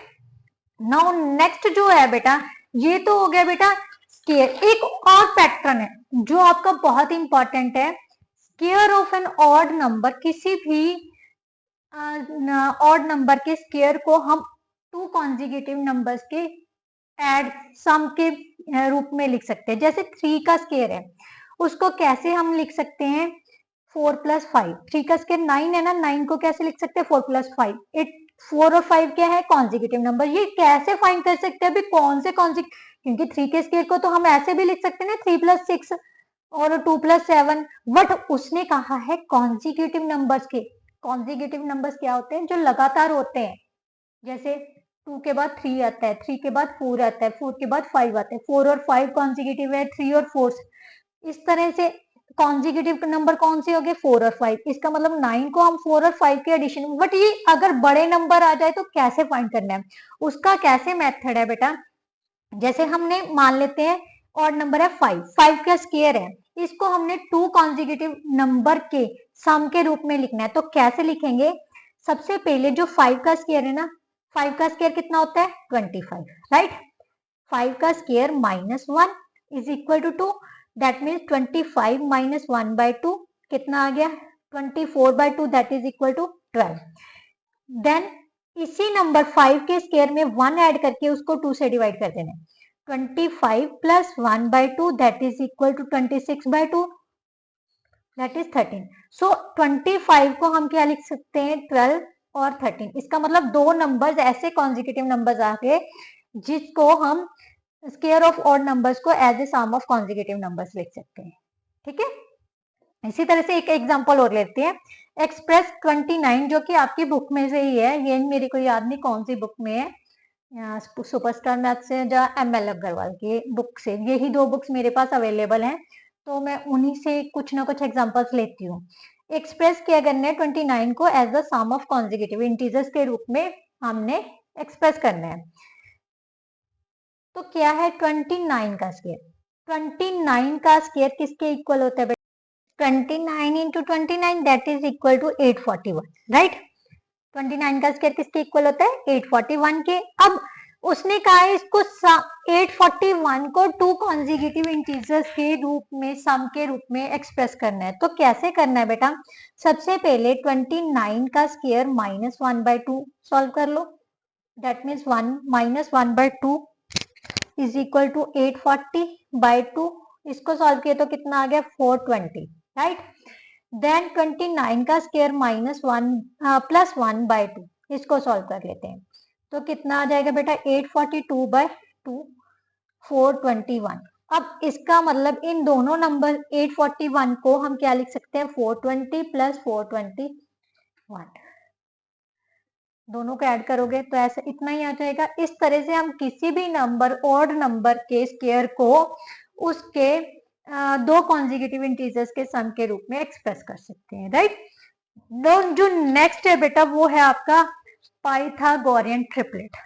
नाउ नेक्स्ट जो है बेटा, ये तो हो गया बेटा स्केयर। एक और पैटर्न है जो आपका बहुत इंपॉर्टेंट है, square of an odd number. किसी भी ऑड नंबर के स्केयर को हम टू कॉन्जिक्यूटिव नंबर्स के एड सम के रूप में लिख सकते हैं। जैसे 3 का स्केयर है, उसको कैसे हम लिख सकते हैं, 4 प्लस 5। 3 का स्केयर 9 है ना, 9 को कैसे लिख सकते हैं, 4 प्लस 5। 4 और 5 क्या है, कॉन्जिक्यूटिव नंबर। ये कैसे फाइंड कर सकते हैं, अभी कौन से क्योंकि 3 के स्केयर को तो हम ऐसे भी लिख सकते हैं ना, 3 प्लस 6 और 2 प्लस 7, बट उसने कहा है कॉन्जिक्यूटिव नंबर्स के। कॉन्जिक्यूटिव नंबर्स क्या होते हैं, जो लगातार होते हैं। जैसे 2 के बाद 3 आता है, 3 के बाद 4 आता है, 4 के बाद 5 आता है, 4 और 5 कॉन्जिक्यूटिव है, 3 और 4। इस तरह से कॉन्जिक्यूटिव नंबर कौन से हो गए, 4 और 5। इसका मतलब 9 को हम 4 और 5 के एडिशन, बट ये अगर बड़े नंबर आ जाए तो कैसे फाइंड करना है, उसका कैसे मेथड है बेटा। जैसे हमने मान लेते हैं ऑड नंबर है 5, 5 का स्क्वायर है, इसको हमने टू कॉन्जिक्यूटिव नंबर के सम के रूप में लिखना है। तो कैसे लिखेंगे, सबसे पहले जो 5 का स्क्वायर है ना, 5 का स्क्वायर कितना होता है, 25, राइट। 5 का square minus 1 is equal to 2, that means 25 minus 1 by 2 कितना आ गया, 24 by 2, that is equal to 12। Then इसी नंबर 5 के स्क्वायर में 1 ऐड करके उसको 2 से डिवाइड कर देना है। 25 plus 1 by 2 that is equal to 26 by 2, that is 13। So 25 को हम क्या लिख सकते हैं, 12 और 13। इसका मतलब दो नंबर्स ऐसे कॉन्जिक्यूटिव नंबर्स आ गए जिसको हम स्क्वायर ऑफ ऑड नंबर्स को as a sum of consecutive numbers लिख सकते हैं, ठीक है। इसी तरह से एक एग्जांपल और लेते हैं, एक्सप्रेस 29, जो कि आपकी बुक में से ही है, ये मेरे को याद नहीं कौन सी बुक में है, सुपरस्टार मैथ से या ML अग्रवाल की बुक से। यही दो बुक्स मेरे पास अवेलेबल हैं, तो मैं उन्हीं से कुछ ना कुछ एग्जांपल्स लेती हूँ। एक्सप्रेस किया करना है 29 को as the sum of consecutive integers के रूप में हमने एक्सप्रेस करना है। तो क्या है 29 का स्क्वायर, 29 का स्क्वायर किसके इक्वल होता है, 29 into 29 that is equal to 841, right। 29 का स्क्वायर किसके इक्वल होता है? 841 के। अब उसने कहा है इसको 841 को 2 कॉन्जिक्यूटिव इंटीजर्स के रूप में, सम के रूप में एक्सप्रेस करना है। तो कैसे करना है बेटा? सबसे पहले 29 का स्क्वायर माइनस 1/2 सॉल्व कर लो। That means 1 minus 1/2 is equal to 840/2। इसको सॉल्व किया तो कितना आ गया? 420, राइट। देन 29 का स्क्वायर माइनस 1 प्लस 1/2, इसको सॉल्व कर लेते हैं तो कितना आ जाएगा बेटा? 842/2, 421। अब इसका मतलब इन दोनों नंबर 841 को हम क्या लिख सकते हैं? 420 प्लस 421, दोनों को ऐड करोगे तो ऐसा इतना ही आ जाएगा। इस तरह से हम किसी भी नंबर, ऑड नंबर के स्क्वायर को उसके 2 कॉन्जिक्यूटिव इंटीजर्स के सम के रूप में एक्सप्रेस कर सकते हैं, राइट। जो नेक्स्ट है बेटा वो है आपका पाइथागोरियन ट्रिपलेट।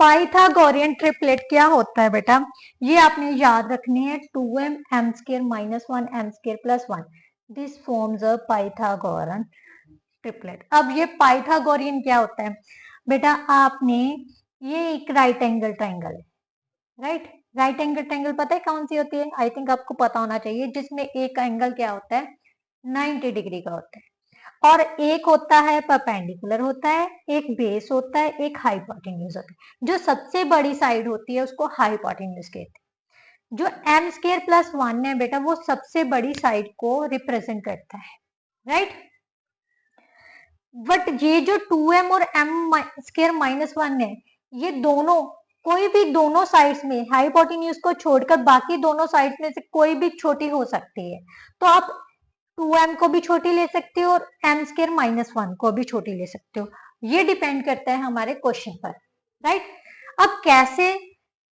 पाइथागोरियन ट्रिपलेट क्या होता है बेटा? ये आपने याद रखनी है, 2m m square minus 1 m square plus 1, this forms a Pythagorean triplet. अब ये पाइथागोरियन क्या होता है बेटा? आपने ये एक राइट एंगल ट्राइंगल है, राइट। राइट एंगल ट्राइंगल पता है कौन सी होती है? आई थिंक आपको पता होना चाहिए, जिसमें एक एंगल क्या होता है? 90 डिग्री का होता है, और एक होता है परपेंडिकुलर होता है, एक बेस होता है, एक हाइपोटेन्यूज होता है। जो सबसे बड़ी साइड होती है उसको हाइपोटेन्यूज कहते हैं। जो m स्क्वायर प्लस 1 है बेटा वो सबसे बड़ी साइड को रिप्रेजेंट करता है, राइट। बट ये जो 2m और m स्क्वायर माइनस 1 है, ये दोनों, कोई भी दोनों साइड्स में, हाइपोटेन्यूज को छोड़कर बाकी दोनों साइड्स में से कोई भी छोटी हो सकती है। तो आप 2m को भी छोटी ले सकते हो और m स्क्वायर माइनस 1 को भी छोटी ले सकते हो। ये डिपेंड करता है हमारे क्वेश्चन पर, राइट। अब कैसे?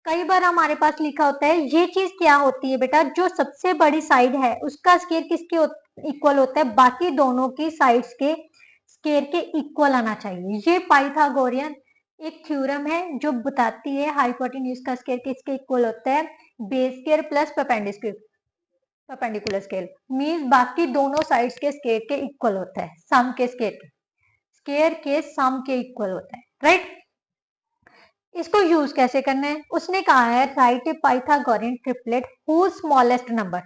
कई बार हमारे पास लिखा होता है, ये चीज क्या होती है बेटा? जो सबसे बड़ी साइड है उसका स्क्वायर किसके इक्वल होता है? बाकी दोनों की साइड्स के स्क्वायर के इक्वल आना चाहिए। ये पाइथागोरियन एक थ्योरम है जो बताती है हाइपोटेन्यूज का स्क्वायर किसके इक्वल होता है? Base square plus perpendicular scale, means बाकी दोनों साइड्स के स्क्वायर के इक्वल होता है, सम के स्क्वायर के सम के इक्वल होता है, राइट। इसको यूज कैसे करना है? उसने कहा है right a Pythagorean triplet whose smallest number,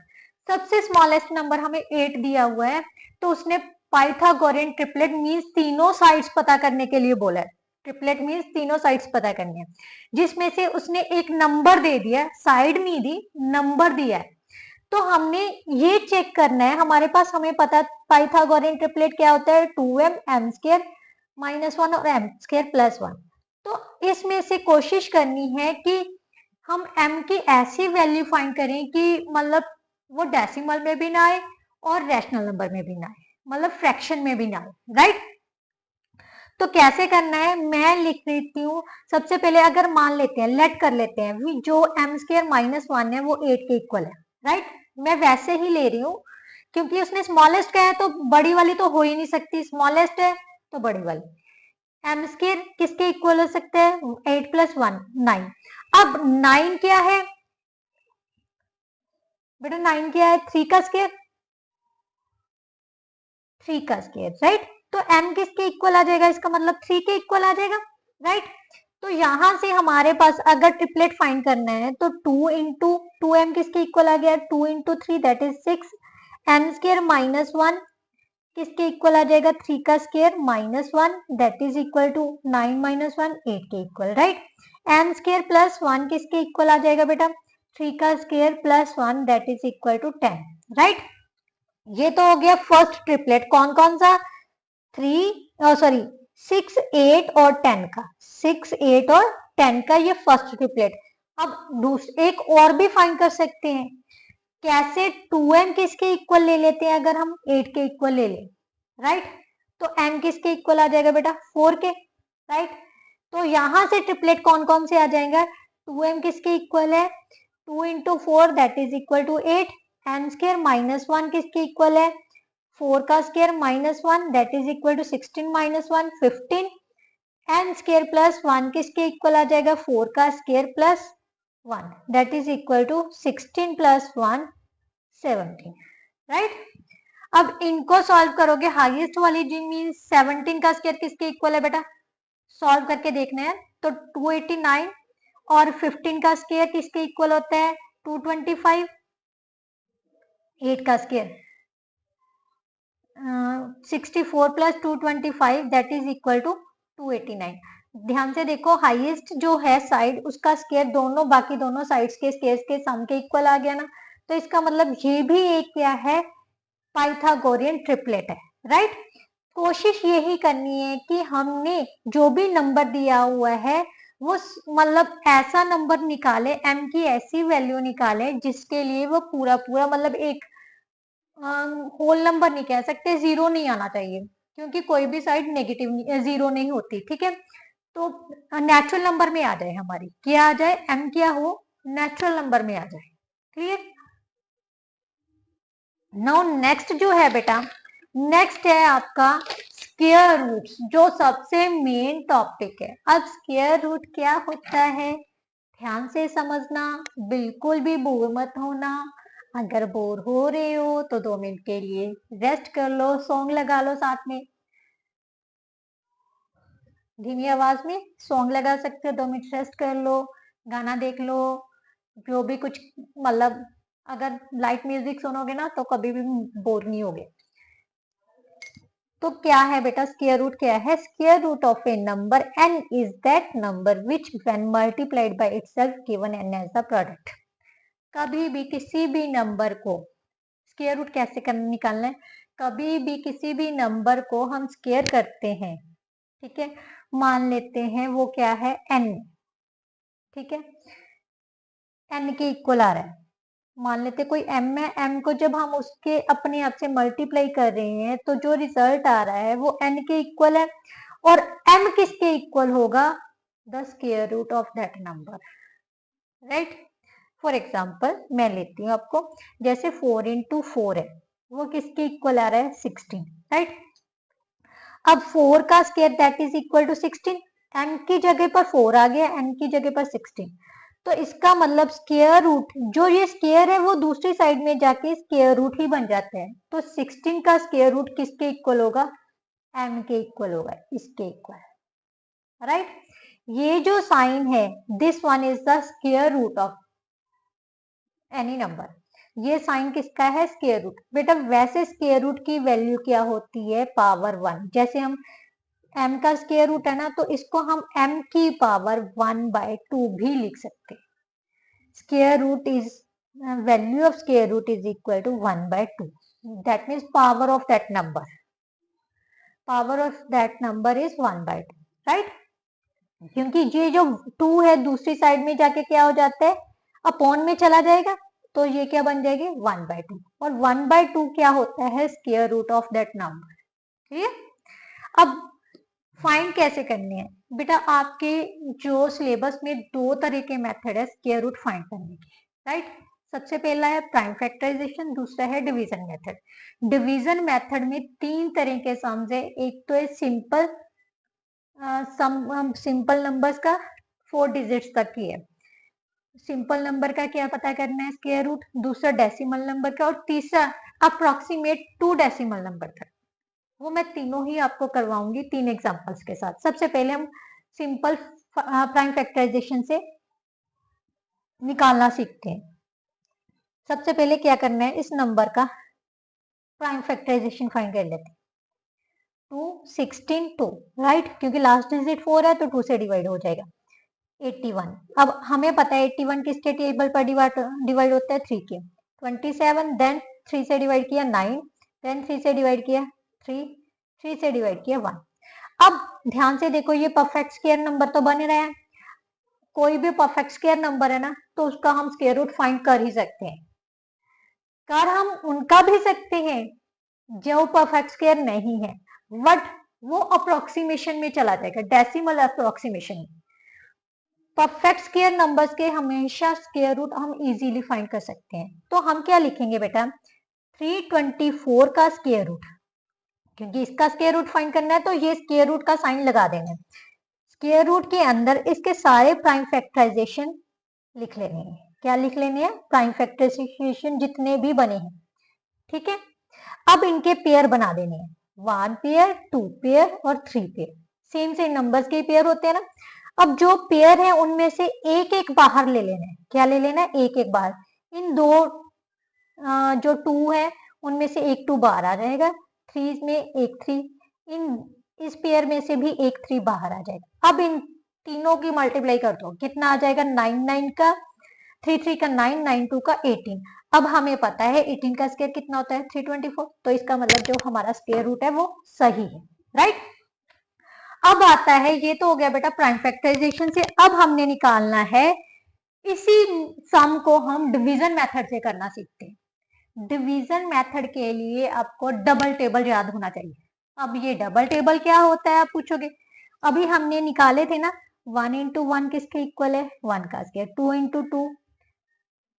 सबसे स्मॉलेस्ट नंबर हमें 8 दिया हुआ है, तो उसने पाइथागोरियन ट्रिपलेट मीन्स तीनों साइड्स पता करने के लिए बोला है। ट्रिपलेट मीन्स तीनों साइड्स पता करनी है, जिसमें से उसने एक नंबर दे दिया, साइड नहीं दी, नंबर दिया है। तो हमने ये चेक करना है, हमारे पास हमें पता पाइथागोरियन ट्रिपलेट क्या होता है? 2m m स्क्वायर माइनस 1 और m स्क्वायर प्लस 1। तो इसमें से कोशिश करनी है कि हम m की ऐसी वैल्यू फाइंड करें कि मतलब वो डेसिमल में भी ना आए और रैशनल नंबर में भी ना आए, मतलब फ्रैक्शन में भी ना आए, राइट। तो कैसे करना है? मैं लिख देती हूँ। सबसे पहले अगर मान लेते हैं, लेट कर लेते हैं जो m स्क्वायर माइनस 1 है वो 8 के इक्वल है, राइट। मैं वैसे ही ले रही हूँ क्योंकि उसने स्मॉलेस्ट का है तो बड़ी वाली तो हो ही नहीं सकती, स्मॉलेस्ट है तो बड़ी वाली। m स्क्वायर किसके इक्वल हो सकता है? 8 प्लस 1 9। अब 9 क्या है बेटा? 9 क्या है? 3 का स्क्वायर, 3 का स्क्वायर, राइट। तो m किसके इक्वल आ जाएगा? इसका मतलब 3 के इक्वल आ जाएगा, राइट। तो यहां से हमारे पास अगर ट्रिपलेट फाइंड करना है तो 2 इंटू 2m किसके इक्वल आ गया? 2 into 3 that is 6, m square minus 1 किसके इक्वल आ जाएगा? 3 का square minus 1 that is equal to 9 माइनस 1 8 के equal, right. m square plus 1 किसके इक्वल आ जाएगा बेटा? 3 का square plus 1 that is equal to 10, right. ये तो हो गया फर्स्ट ट्रिपलेट। कौन कौन सा? 6 8 और 10 का, 6 8 और 10 का ये फर्स्ट ट्रिपलेट। अब एक और भी फाइंड कर सकते हैं, कैसे? 2m किसके इक्वल ले लेते हैं अगर हम 8 के इक्वल ले लें, राइट। तो m किसके इक्वल आ जाएगा बेटा? 4 के, राइट। तो यहां से ट्रिपलेट कौन कौन से आ जाएगा? 2m किसके इक्वल है? 2 into 4 that is equal to 8, m square minus 1 किसके इक्वल है? 4 का square minus 1 that is equal to 16 माइनस 1 15, m स्क्वायर प्लस 1 किसके इक्वल आ जाएगा? 4 का square plus 1 that is equal to 16 plus 1 17, right. अब इनको सॉल्व करोगे, हाईएस्ट वाली जी मीन 17 का स्क्वायर किसके इक्वल है बेटा, सॉल्व करके देखना है। तो 289 और 15 का स्क्वायर किसके इक्वल होता है, 225। 8 का square 64 plus 225 that is equal to 289। ध्यान से देखो, हाईएस्ट जो है साइड उसका स्क्वायर दोनों बाकी दोनों साइड्स के स्क्वायर्स के सम के इक्वल आ गया ना। तो इसका मतलब ये भी एक क्या है, पाइथागोरियन ट्रिपलेट है, राइट। कोशिश यही करनी है कि हमने जो भी नंबर दिया हुआ है वो मतलब ऐसा नंबर निकाले, m की ऐसी वैल्यू निकाले जिसके लिए वो पूरा पूरा मतलब एक होल नंबर नहीं कह सकते, जीरो नहीं आना चाहिए, क्योंकि कोई भी साइड नेगेटिव जीरो नहीं होती, ठीक है। तो नेचुरल नंबर में आ जाए, हमारी क्या आ जाए, m क्या हो, नेचुरल नंबर में आ जाए, क्लियर। नाउ नेक्स्ट जो है बेटा, नेक्स्ट है आपका स्क्वायर रूट्स, जो सबसे मेन टॉपिक है। अब स्क्वायर रूट क्या होता है, ध्यान से समझना, बिल्कुल भी बोर मत होना। अगर बोर हो रहे हो तो 2 मिनट के लिए रेस्ट कर लो, सॉन्ग लगा लो साथ में, धीमी आवाज में सॉन्ग लगा सकते हो, 2 मिनट रेस्ट कर लो, गाना देख लो, जो भी कुछ मतलब, अगर लाइट म्यूजिक सुनोगे ना तो कभी भी बोर नहीं होगे। तो क्या है बेटा, स्क्वायर रूट क्या है, square root of a number n is that number which when multiplied by itself given n as the product. कभी भी किसी भी नंबर को स्क्वायर रूट कैसे निकालना है, कभी भी किसी भी नंबर को हम स्क्वायर करते हैं, ठीक है, मान लेते हैं वो क्या है n, ठीक है, n के इक्वल आ रहा है, मान लेते कोई m है, m को जब हम उसके अपने आप से मल्टीप्लाई कर रहे हैं तो जो रिजल्ट आ रहा है वो n के इक्वल है, और m किसके इक्वल होगा, the square root of that number, right. For example मैं लेती हूँ आपको, जैसे 4 इंटू 4 है, वो किसके इक्वल आ रहा है, 16, राइट। अब 4 का square that is equal to 16, m की जगह पर 4 आ गया, n की जगह पर 16, तो इसका मतलब स्क्वायर रूट, जो ये स्क्वायर है वो दूसरी साइड में जाके स्क्वायर रूट ही बन जाते हैं, तो 16 का स्क्वायर रूट किसके इक्वल होगा, m के इक्वल होगा, इसके इक्वल, राइट। ये जो साइन है, this one is the square root of any number, ये साइन किसका है, स्क्वायर रूट। बेटा वैसे स्क्वायर रूट की वैल्यू क्या होती है, पावर 1, जैसे हम m का स्क्वायर रूट है ना, तो इसको हम m की पावर 1/2 भी लिख सकते हैं। Square root is value of square root is equal to 1/2, that means power of that number, power of that number is 1/2, right. क्योंकि ये जो 2 है दूसरी साइड में जाके क्या हो जाता है, अपॉन में चला जाएगा, तो ये क्या बन जाएगी, 1/2, और 1/2 क्या होता है, square root of that number, ठीक है। अब फाइंड कैसे करनी है बेटा, आपके जो सिलेबस में 2 तरह के मेथड है स्क्वायर रूट फाइंड करने के, राइट। सबसे पहला है प्राइम फैक्टराइजेशन, दूसरा है डिवीजन मेथड। डिवीजन मेथड में 3 तरह के सम्स है, एक तो है सिंपल सम, सिंपल नंबर्स का 4 डिजिट्स तक की है, सिंपल नंबर का क्या पता करना है, स्क्वायर रूट, दूसरा डेसिमल नंबर का, और तीसरा अप्रोक्सीमेट 2 डेसिमल नंबर तक। वो मैं तीनों ही आपको करवाऊंगी 3 एग्जांपल्स के साथ। सबसे पहले हम सिंपल प्राइम फैक्टराइजेशन से निकालना सीखते हैं। सबसे पहले क्या करना है, इस नंबर का प्राइम फैक्टराइजेशन फाइंड कर लेते हैं। 2 16 2, राइट, क्योंकि लास्ट डिजिट 4 है तो 2 से डिवाइड हो जाएगा। 81, अब हमें पता है 81 किसके टेबल पर डिवाइड होता है, 3 के। 27, देन 3 से डिवाइड किया 9, देन 3 से डिवाइड किया 3, 3 से डिवाइड किया 1। अब ध्यान से देखो, ये परफेक्ट स्क्वायर नंबर तो बने रहे हैं, कोई भी परफेक्ट स्क्वायर नंबर है ना तो उसका हम स्क्वायर रूट फाइंड कर ही सकते हैं। कर हम उनका भी सकते हैं जो परफेक्ट स्क्वायर नहीं है, बट वो अप्रोक्सीमेशन में चला जाएगा, डेसिमल अप्रोक्सीमेशन में। परफेक्ट स्क्वायर नंबर्स के हमेशा स्क्वायर रूट हम इजीली फाइंड कर सकते हैं। तो हम क्या लिखेंगे बेटा, 324 का स्क्वायर रूट, क्योंकि इसका स्क्वायर रूट फाइंड करना है तो ये स्क्वायर रूट का साइन लगा देना है। स्क्वायर रूट के अंदर इसके सारे प्राइम फैक्टराइजेशन लिख लेने हैं। क्या लिख लेने हैं, प्राइम फैक्टराइजेशन जितने भी बने हैं, ठीक है। अब इनके पेयर बना देने हैं, 1 पेयर, 2 पेयर और 3 पेयर। सेम सेम नंबर्स के पेयर होते हैं ना। अब जो पेयर है उनमें से एक एक बाहर ले लेना है। क्या ले लेना है? एक एक बाहर। इन दो जो 2 है उनमें से एक 2 बाहर आ जाएगा, 3 में एक 3, इस पेयर में से भी एक 3 बाहर आ जाएगा। अब इन तीनों की मल्टीप्लाई कर दो, कितना आ जाएगा? 9 9 का 3 3 का 9, 9 2 का 18। अब हमें पता है 18 का स्क्वायर कितना होता है? 324। तो इसका मतलब जो हमारा स्क्वायर रूट है वो सही है, राइट। अब आता है, ये तो हो गया बेटा प्राइम फैक्टराइजेशन से। अब हमने निकालना है, इसी सम को हम डिवीजन मेथड से करना सीखते हैं। डिवीजन मेथड के लिए आपको डबल टेबल याद होना चाहिए। अब ये डबल टेबल क्या होता है आप पूछोगे। अभी हमने निकाले थे ना, 1 इंटू 1 किसके इक्वल है? 1 का स्क्वायर। 2 इंटू 2,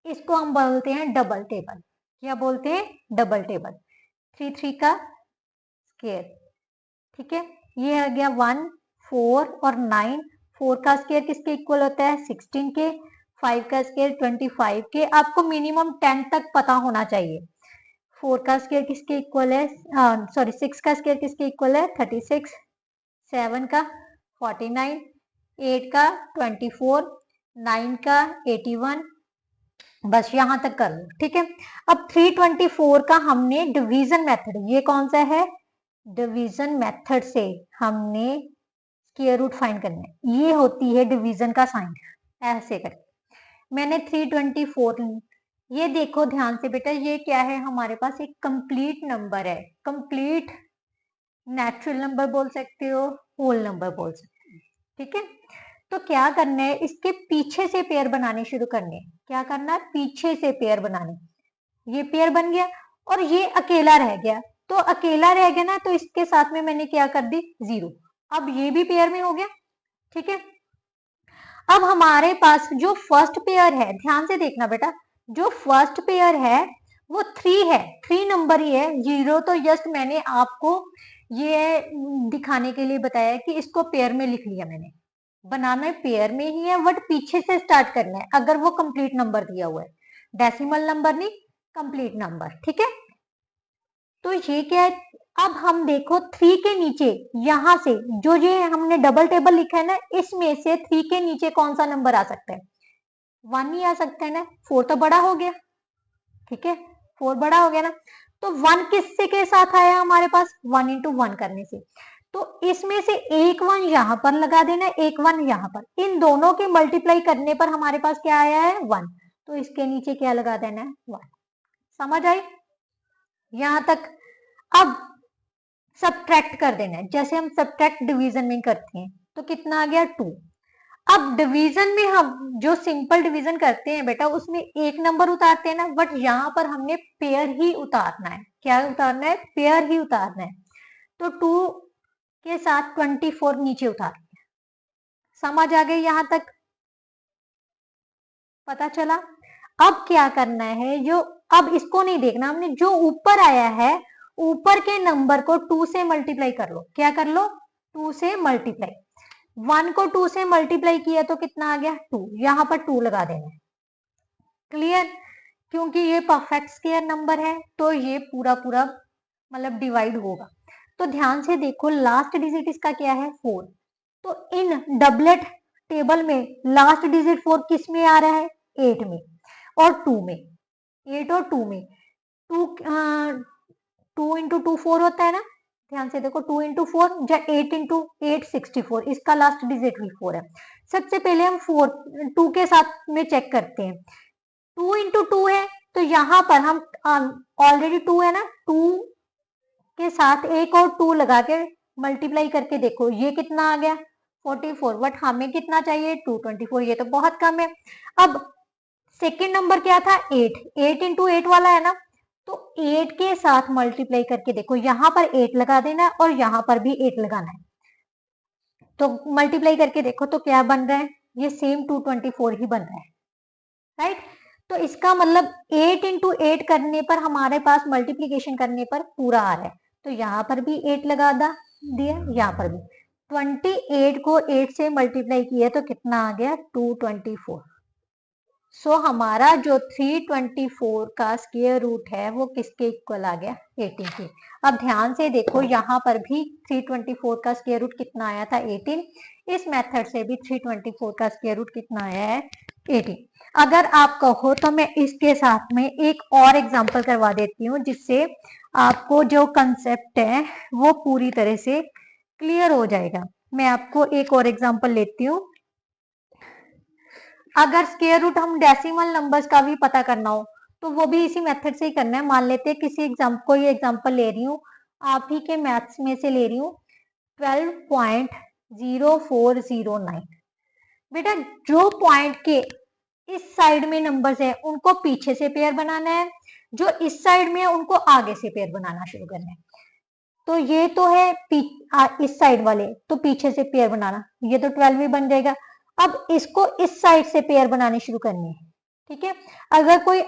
इसको हम बोलते हैं डबल टेबल। क्या बोलते हैं? Double table. 3 3 का स्क्वायर, ठीक है। ये आ गया 1 4 और 9। 4 का स्क्वायर किसके इक्वल होता है? 16 के। 5 का स्क्वायर 25 के। आपको मिनिमम 10 तक पता होना चाहिए। 4 का स्क्वायर किसके इक्वल है? सॉरी 6 का स्क्वायर किसके इक्वल है? 36। 7 का 49। 8 का 24। 9 का 81। बस यहां तक कर लो, ठीक है। अब 324 का हमने डिवीजन मेथड, ये कौन सा है? डिवीजन मेथड से हमने स्क्वायर रूट फाइंड करना है। ये होती है डिवीजन का साइन। ऐसे कर मैंने 324, ये देखो ध्यान से बेटा, ये क्या है? हमारे पास एक कंप्लीट नंबर है। कंप्लीट नेचुरल नंबर बोल सकते हो, होल नंबर बोल सकते हो, ठीक है। तो क्या करना है, इसके पीछे से पेयर बनाने शुरू करने। क्या करना है? पीछे से पेयर बनाने। ये पेयर बन गया और ये अकेला रह गया। तो अकेला रह गया ना, तो इसके साथ में मैंने क्या कर दी? 0। अब ये भी पेयर में हो गया, ठीक है। अब हमारे पास जो फर्स्ट पेयर है, ध्यान से देखना बेटा, जो फर्स्ट पेयर है वो 3 है, 3 नंबर ही है। 0 तो जस्ट मैंने आपको ये दिखाने के लिए बताया कि इसको पेयर में लिख लिया मैंने। बनाना पेयर में ही है, बट पीछे से स्टार्ट करना है अगर वो कंप्लीट नंबर दिया हुआ है। डेसिमल नंबर नहीं, कंप्लीट नंबर, ठीक है। तो ये क्या है? अब हम देखो 3 के नीचे, यहां से जो ये हमने डबल टेबल लिखा है ना, इसमें से 3 के नीचे कौन सा नंबर आ सकता है? 1 ही आ सकता है ना। 4 तो बड़ा हो गया, ठीक है। 4 बड़ा हो गया ना। तो 1 किससे के साथ आया हमारे पास? 1 इंटू 1 करने से। तो इसमें से एक 1 यहां पर लगा देना, एक 1 यहां पर। इन दोनों के मल्टीप्लाई करने पर हमारे पास क्या आया है? 1। तो इसके नीचे क्या लगा देना है? 1। समझ आई यहां तक? अब सब्ट्रैक्ट कर देना है, जैसे हम सब्ट्रैक्ट डिवीजन में करते हैं। तो कितना आ गया? 2। अब डिवीजन में हम जो सिंपल डिवीजन करते हैं बेटा, उसमें एक नंबर उतारते हैं ना, बट यहाँ पर हमने पेयर ही उतारना है। क्या उतारना है? पेयर ही उतारना है। तो 2 के साथ 24 नीचे उतार। समझ आ गई यहां तक? पता चला? अब क्या करना है, जो अब इसको नहीं देखना हमने, जो ऊपर आया है ऊपर के नंबर को 2 से मल्टीप्लाई कर लो। क्या कर लो? 2 से मल्टीप्लाई। 1 को 2 से मल्टीप्लाई किया तो कितना आ गया? 2। यहां पर 2 लगा देना है। क्लियर? क्योंकि ये परफेक्ट स्क्वायर नंबर है तो ये पूरा पूरा मतलब डिवाइड होगा। तो ध्यान से देखो, लास्ट डिजिट इसका क्या है? 4। तो इन डबलेट टेबल में लास्ट डिजिट 4 किस में आ रहा है? 8 में और 2 में। 8 और 2 में। 2 इंटू 2 4 होता है ना। ध्यान से देखो, 2 इंटू 4 या 8 इंटू 8 64। इसका लास्ट डिजिट भी 4 है। सबसे पहले हम 2 के साथ में चेक करते हैं। 2 इंटू 2 है, तो यहाँ पर हम ऑलरेडी 2 है ना, 2 के साथ एक और 2 लगा के मल्टीप्लाई करके देखो, ये कितना आ गया? 44। बट हमें कितना चाहिए? 224। ये तो बहुत कम है। अब सेकेंड नंबर क्या था? 8। 8 इंटू 8 वाला है ना, तो 8 के साथ मल्टीप्लाई करके देखो, यहां पर 8 लगा देना है और यहां पर भी 8 लगाना है। तो मल्टीप्लाई करके देखो तो क्या बन रहा है? ये सेम 224 ही बन रहा है, राइट। तो इसका मतलब 8 इंटू 8 करने पर हमारे पास मल्टीप्लीकेशन करने पर पूरा आ रहा है। तो यहाँ पर भी 8 लगा दिया, यहाँ पर भी 28 को 8 से मल्टीप्लाई किया तो कितना आ गया? 224। सो हमारा जो 324 का स्क्वायर रूट है वो किसके इक्वल आ गया, 18 के। अब ध्यान से देखो, यहाँ पर भी 324 का स्क्वायर रूट कितना आया था, 18। इस मेथड से भी 324 का स्क्वायर रूट कितना आया है, 18। अगर आप कहो तो मैं इसके साथ में एक और एग्जांपल करवा देती हूँ, जिससे आपको जो कंसेप्ट है वो पूरी तरह से क्लियर हो जाएगा। मैं आपको एक और एग्जांपल लेती हूँ। अगर स्क्वायर रूट हम डेसिमल नंबर्स का भी पता करना हो तो वो भी इसी मेथड से ही करना है। मान लेते हैं किसी कोई एग्जांपल ले रही हूँ, आप ही के मैथ्स में से ले रही हूँ, 12.0409। बेटा जो पॉइंट के इस साइड में नंबर्स है उनको पीछे से पेयर बनाना है, जो इस साइड में है उनको आगे से पेयर बनाना शुरू करना है। तो ये तो है इस साइड वाले, तो पीछे से पेयर बनाना, ये तो 12 भी बन जाएगा। अब इसको इस साइड से पेयर बनाने शुरू करनी है, ठीक है। अगर कोई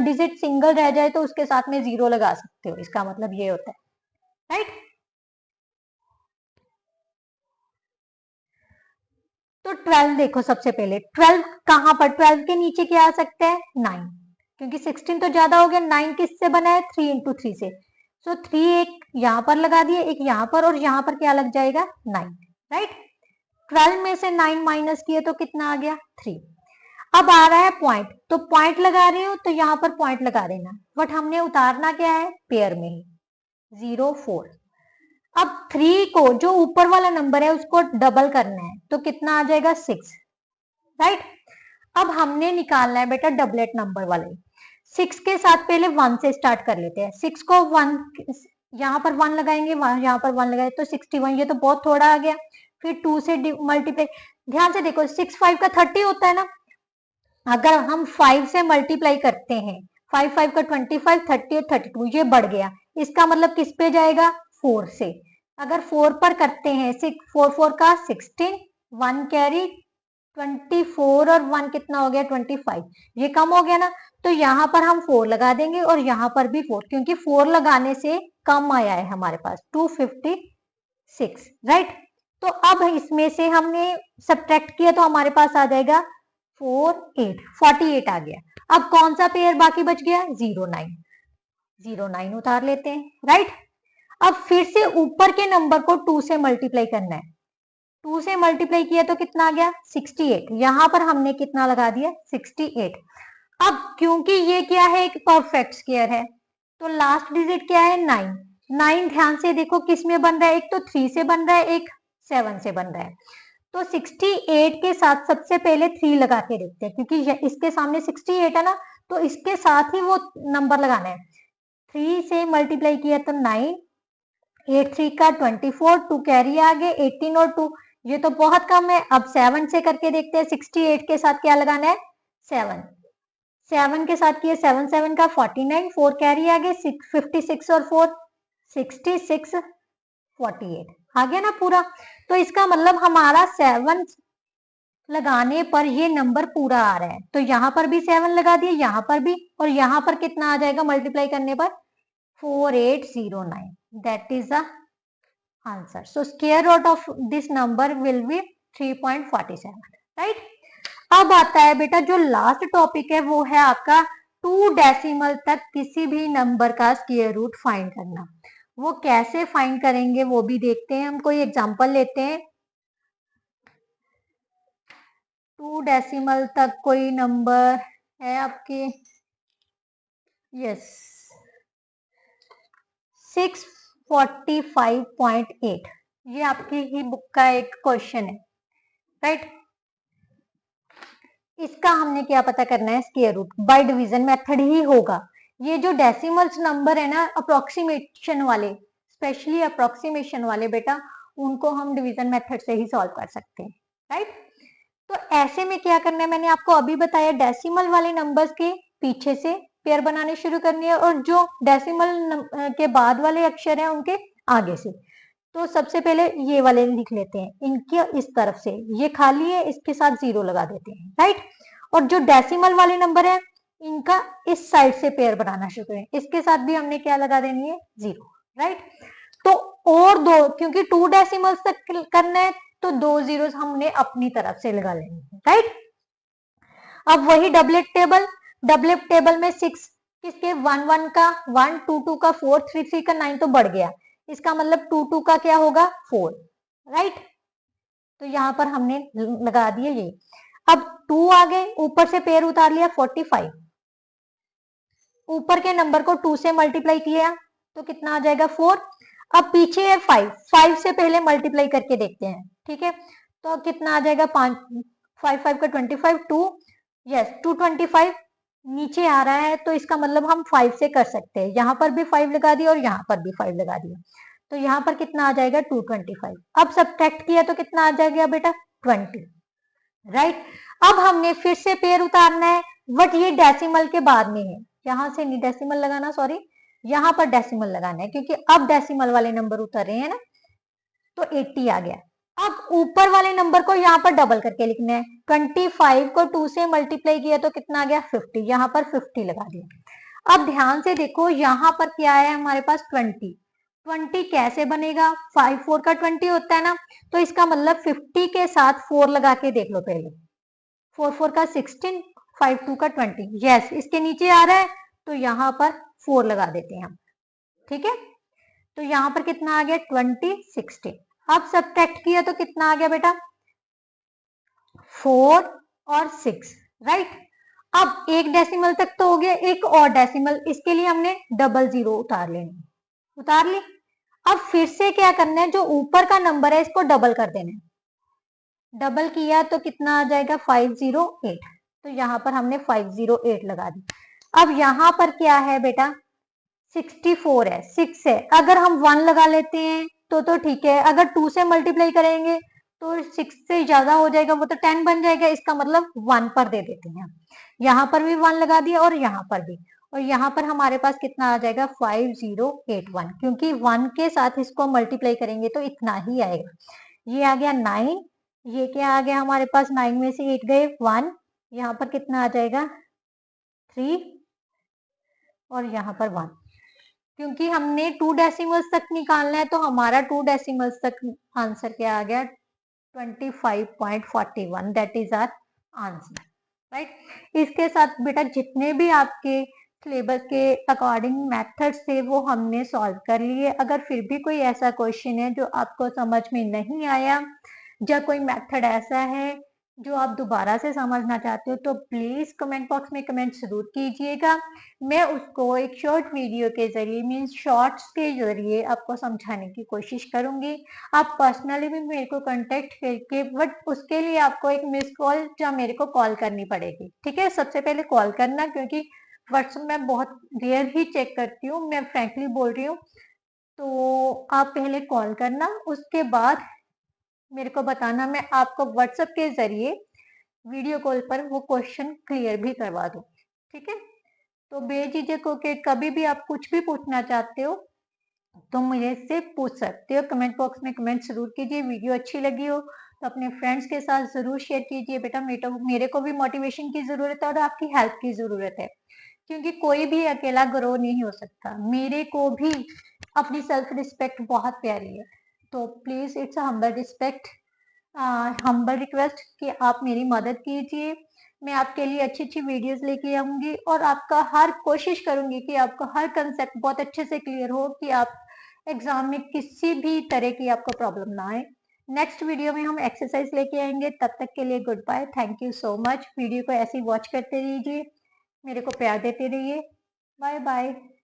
डिजिट सिंगल रह जाए तो उसके साथ में 0 लगा सकते हो, इसका मतलब ये होता है, राइट। तो 12 देखो, सबसे पहले 12 कहां पर, 12 के नीचे क्या आ सकता है, 9, क्योंकि 16 तो ज्यादा हो गया। 9 किससे बना है, 3 इंटू 3 से। सो 3 एक यहां पर लगा दिए, एक यहां पर, और यहां पर क्या लग जाएगा, 9, राइट। 12 में से 9 माइनस किए तो कितना आ गया, 3। अब आ रहा है पॉइंट, तो पॉइंट लगा रही हूं तो यहां पर पॉइंट लगा देना, बट हमने उतारना क्या है, पेयर में ही, 0 4। अब 3 को, जो ऊपर वाला नंबर है उसको डबल करना है, तो कितना आ जाएगा, 6, राइट। अब हमने निकालना है बेटा डबलेट नंबर वाले। 6 के साथ पहले 1 से स्टार्ट कर लेते हैं। 6 को 1, यहाँ पर 1 लगाएंगे, यहाँ पर 1 लगाए तो 61, ये तो बहुत थोड़ा आ गया। फिर 2 से मल्टीप्लाई, ध्यान से देखो, 6 5 का 30 होता है ना। अगर हम 5 से मल्टीप्लाई करते हैं, 5 5 का 25, 30 और 32, ये बढ़ गया, इसका मतलब किस पे जाएगा, 4 से। अगर 4 पर करते हैं, 6 4 4 का 16, 1 कैरी, 24 और 1 कितना हो गया, 25, ये कम हो गया ना। तो यहाँ पर हम 4 लगा देंगे और यहाँ पर भी 4, क्योंकि 4 लगाने से कम आया है हमारे पास, 256, राइट। तो अब इसमें से हमने सब्ट्रैक्ट किया तो हमारे पास आ जाएगा 4 8, 48 आ गया। अब कौन सा पेयर बाकी बच गया, 0 9, 0 9 उतार लेते हैं, राइट। अब फिर से ऊपर के नंबर को 2 से मल्टीप्लाई करना है। 2 से मल्टीप्लाई किया तो कितना आ गया, 68। यहां पर हमने कितना लगा दिया, 68। अब क्योंकि ये क्या है, एक परफेक्ट स्क्वायर है, तो लास्ट डिजिट क्या है, 9। 9 ध्यान से देखो किस में बन रहा है, एक तो 3 से बन रहा है, एक 7 से बन रहा है। तो 68 के साथ सबसे पहले 3 लगा के देखते हैं, क्योंकि इसके सामने 68 है ना, तो इसके साथ ही वो नंबर लगाना है। 3 से मल्टीप्लाई किया तो 9, 8 3 का 24, 2 कैरी आ गए, 18 और 2, ये तो बहुत कम है। अब 7 से करके देखते हैं, 68 के साथ क्या लगाना है, 7। 7 के साथ किए, 7 7 का 49, 4 कैरी आ गए, 56 और 4 66, 48 आ गया ना पूरा। तो इसका मतलब हमारा 7 लगाने पर ये नंबर पूरा आ रहा है, तो यहाँ पर भी 7 लगा दिए, यहाँ पर भी, और यहाँ पर कितना आ जाएगा मल्टीप्लाई करने पर, 4809, that is the answer. So square root of this number will be 3.47, right. अब आता है बेटा जो लास्ट टॉपिक है, वो है आपका 2 डेसिमल तक किसी भी नंबर का स्क्वायर रूट फाइंड करना। वो कैसे फाइंड करेंगे वो भी देखते हैं। हम कोई एग्जांपल लेते हैं, 2 डेसिमल तक कोई नंबर है आपके, यस, 645.8, ये आपकी ही बुक का एक क्वेश्चन है, राइट। इसका हमने क्या पता करना है, square root by division method ही होगा। ये जो डेसिमल्स नंबर है ना, अप्रोक्सीमेशन वाले, स्पेशली अप्रोक्सीमेशन वाले बेटा, उनको हम डिवीजन मेथड से ही सॉल्व कर सकते हैं, राइट। तो ऐसे में क्या करना है, मैंने आपको अभी बताया, डेसिमल वाले नंबर्स के पीछे से पेयर बनाने शुरू करनी है, और जो डेसिमल के बाद वाले अक्षर हैं उनके आगे से। तो सबसे पहले ये वाले लिख लेते हैं, इनके इस तरफ से, ये खाली है, इसके साथ 0 लगा देते हैं, राइट। और जो डेसिमल वाले नंबर है, इनका इस साइड से पेयर बनाना शुरू करें, इसके साथ भी हमने क्या लगा देनी है, 0, राइट। तो और दो, क्योंकि 2 डेसिमल्स तक करना है, तो 2 जीरोस हमने अपनी तरफ से लगा लेंगे, राइट। अब वही डबलेट टेबल में 6 किसके 1 1 का 1 2 2 का 4 3 3 का 9 तो बढ़ गया, इसका मतलब 2 2 का क्या होगा 4, राइट। तो यहाँ पर हमने लगा दिए ये। अब 2 आ गए, ऊपर से पेयर उतार लिया 45, ऊपर के नंबर को 2 से मल्टीप्लाई किया तो कितना आ जाएगा 4। अब पीछे है 5, 5 से पहले मल्टीप्लाई करके देखते हैं, ठीक है। तो कितना आ जाएगा 5 5 5 का 25 2, यस 225 नीचे आ रहा है, तो इसका मतलब हम 5 से कर सकते हैं। यहाँ पर भी 5 लगा दिया और यहाँ पर भी 5 लगा दिया, तो यहाँ पर कितना आ जाएगा 225। अब सब्ट्रैक्ट किया तो कितना आ जाएगा बेटा 20, राइट। अब हमने फिर से पेयर उतारना है, बट ये डेसिमल के बाद में है, यहाँ से नहीं डेसिमल लगाना, सॉरी यहाँ पर डेसिमल लगाना है, क्योंकि अब डेसिमल वाले नंबर उतर रहे हैं ना। तो 80 आ गया। अब ऊपर वाले नंबर को यहाँ पर डबल करके लिखना है, 25 को 2 से मल्टीप्लाई किया तो कितना आ गया 50, यहाँ पर 50 लगा दिया। अब ध्यान से देखो यहाँ पर क्या है हमारे पास 20, 20 कैसे बनेगा, 5 4 का 20 होता है ना, तो इसका मतलब 50 के साथ 4 लगा के देख लो पहले, 4 4 का 16 5 2 का 20, यस इसके नीचे आ रहा है तो यहाँ पर 4 लगा देते हैं हम, ठीक है। तो यहाँ पर कितना आ गया 20 16। अब सब्ट्रैक्ट किया तो कितना आ गया बेटा 4 और 6, राइट। अब एक डेसिमल तक तो हो गया, एक और डेसिमल, इसके लिए हमने डबल जीरो उतार लेनी, उतार ली। अब फिर से क्या करना है, जो ऊपर का नंबर है इसको डबल कर देना है, डबल किया तो कितना आ जाएगा 508, तो यहाँ पर हमने 508 लगा दी। अब यहाँ पर क्या है बेटा 64 है, 6 है, अगर हम 1 लगा लेते हैं तो ठीक है, अगर 2 से मल्टीप्लाई करेंगे तो 6 से ज्यादा हो जाएगा, वो तो 10 बन जाएगा, इसका मतलब 1 पर दे देते हैं। यहाँ पर भी 1 लगा दिया और यहाँ पर भी, और यहाँ पर हमारे पास कितना आ जाएगा 5081, क्योंकि 1 के साथ इसको मल्टीप्लाई करेंगे तो इतना ही आएगा। ये आ गया 9, ये क्या आ गया हमारे पास 9 में से 8 गए 1, यहाँ पर कितना आ जाएगा 3 और यहाँ पर 1, क्योंकि हमने 2 डेसिमल्स तक निकालना है तो हमारा 2 डेसिमल्स तक आंसर क्या आ गया 25.41, that is our answer, right. इसके साथ बेटा जितने भी आपके सिलेबस के अकॉर्डिंग मेथड्स थे वो हमने सॉल्व कर लिए। अगर फिर भी कोई ऐसा क्वेश्चन है जो आपको समझ में नहीं आया, या कोई मेथड ऐसा है जो आप दोबारा से समझना चाहते हो, तो प्लीज कमेंट बॉक्स में कमेंट जरूर कीजिएगा। मैं उसको एक शॉर्ट वीडियो के जरिए मीन्स शॉर्ट्स के जरिए आपको समझाने की कोशिश करूंगी। आप पर्सनली भी मेरे को कांटेक्ट करके, बट उसके लिए आपको एक मिस कॉल या मेरे को कॉल करनी पड़ेगी, ठीक है। सबसे पहले कॉल करना, क्योंकि व्हाट्सएप में बहुत रेयर ही चेक करती हूँ, मैं फ्रैंकली बोल रही हूँ। तो आप पहले कॉल करना, उसके बाद मेरे को बताना, मैं आपको व्हाट्सएप के जरिए वीडियो कॉल पर वो क्वेश्चन क्लियर भी करवा दूँ, ठीक है। तो बेझिझक होके कभी भी आप कुछ भी पूछना चाहते हो तो मुझे से पूछ सकते हो, कमेंट बॉक्स में कमेंट जरूर कीजिए। वीडियो अच्छी लगी हो तो अपने फ्रेंड्स के साथ जरूर शेयर कीजिए। बेटा मेरे को भी मोटिवेशन की जरूरत है और आपकी हेल्प की जरूरत है, क्योंकि कोई भी अकेला ग्रो नहीं हो सकता। मेरे को भी अपनी सेल्फ रिस्पेक्ट बहुत प्यारी है, तो please it's humble respect, humble request कि आप मेरी मदद कीजिए। मैं आपके लिए अच्छी अच्छी वीडियोस लेके आऊंगी और आपका हर कोशिश करूंगी कि आपको हर कंसेप्ट बहुत अच्छे से क्लियर हो, कि आप एग्जाम में किसी भी तरह की आपको प्रॉब्लम ना आए। नेक्स्ट वीडियो में हम एक्सरसाइज लेके आएंगे, तब तक के लिए good bye, thank you so much. Video को ऐसे ही वॉच करते रहिए, मेरे को प्यार देते रहिए, बाय बाय।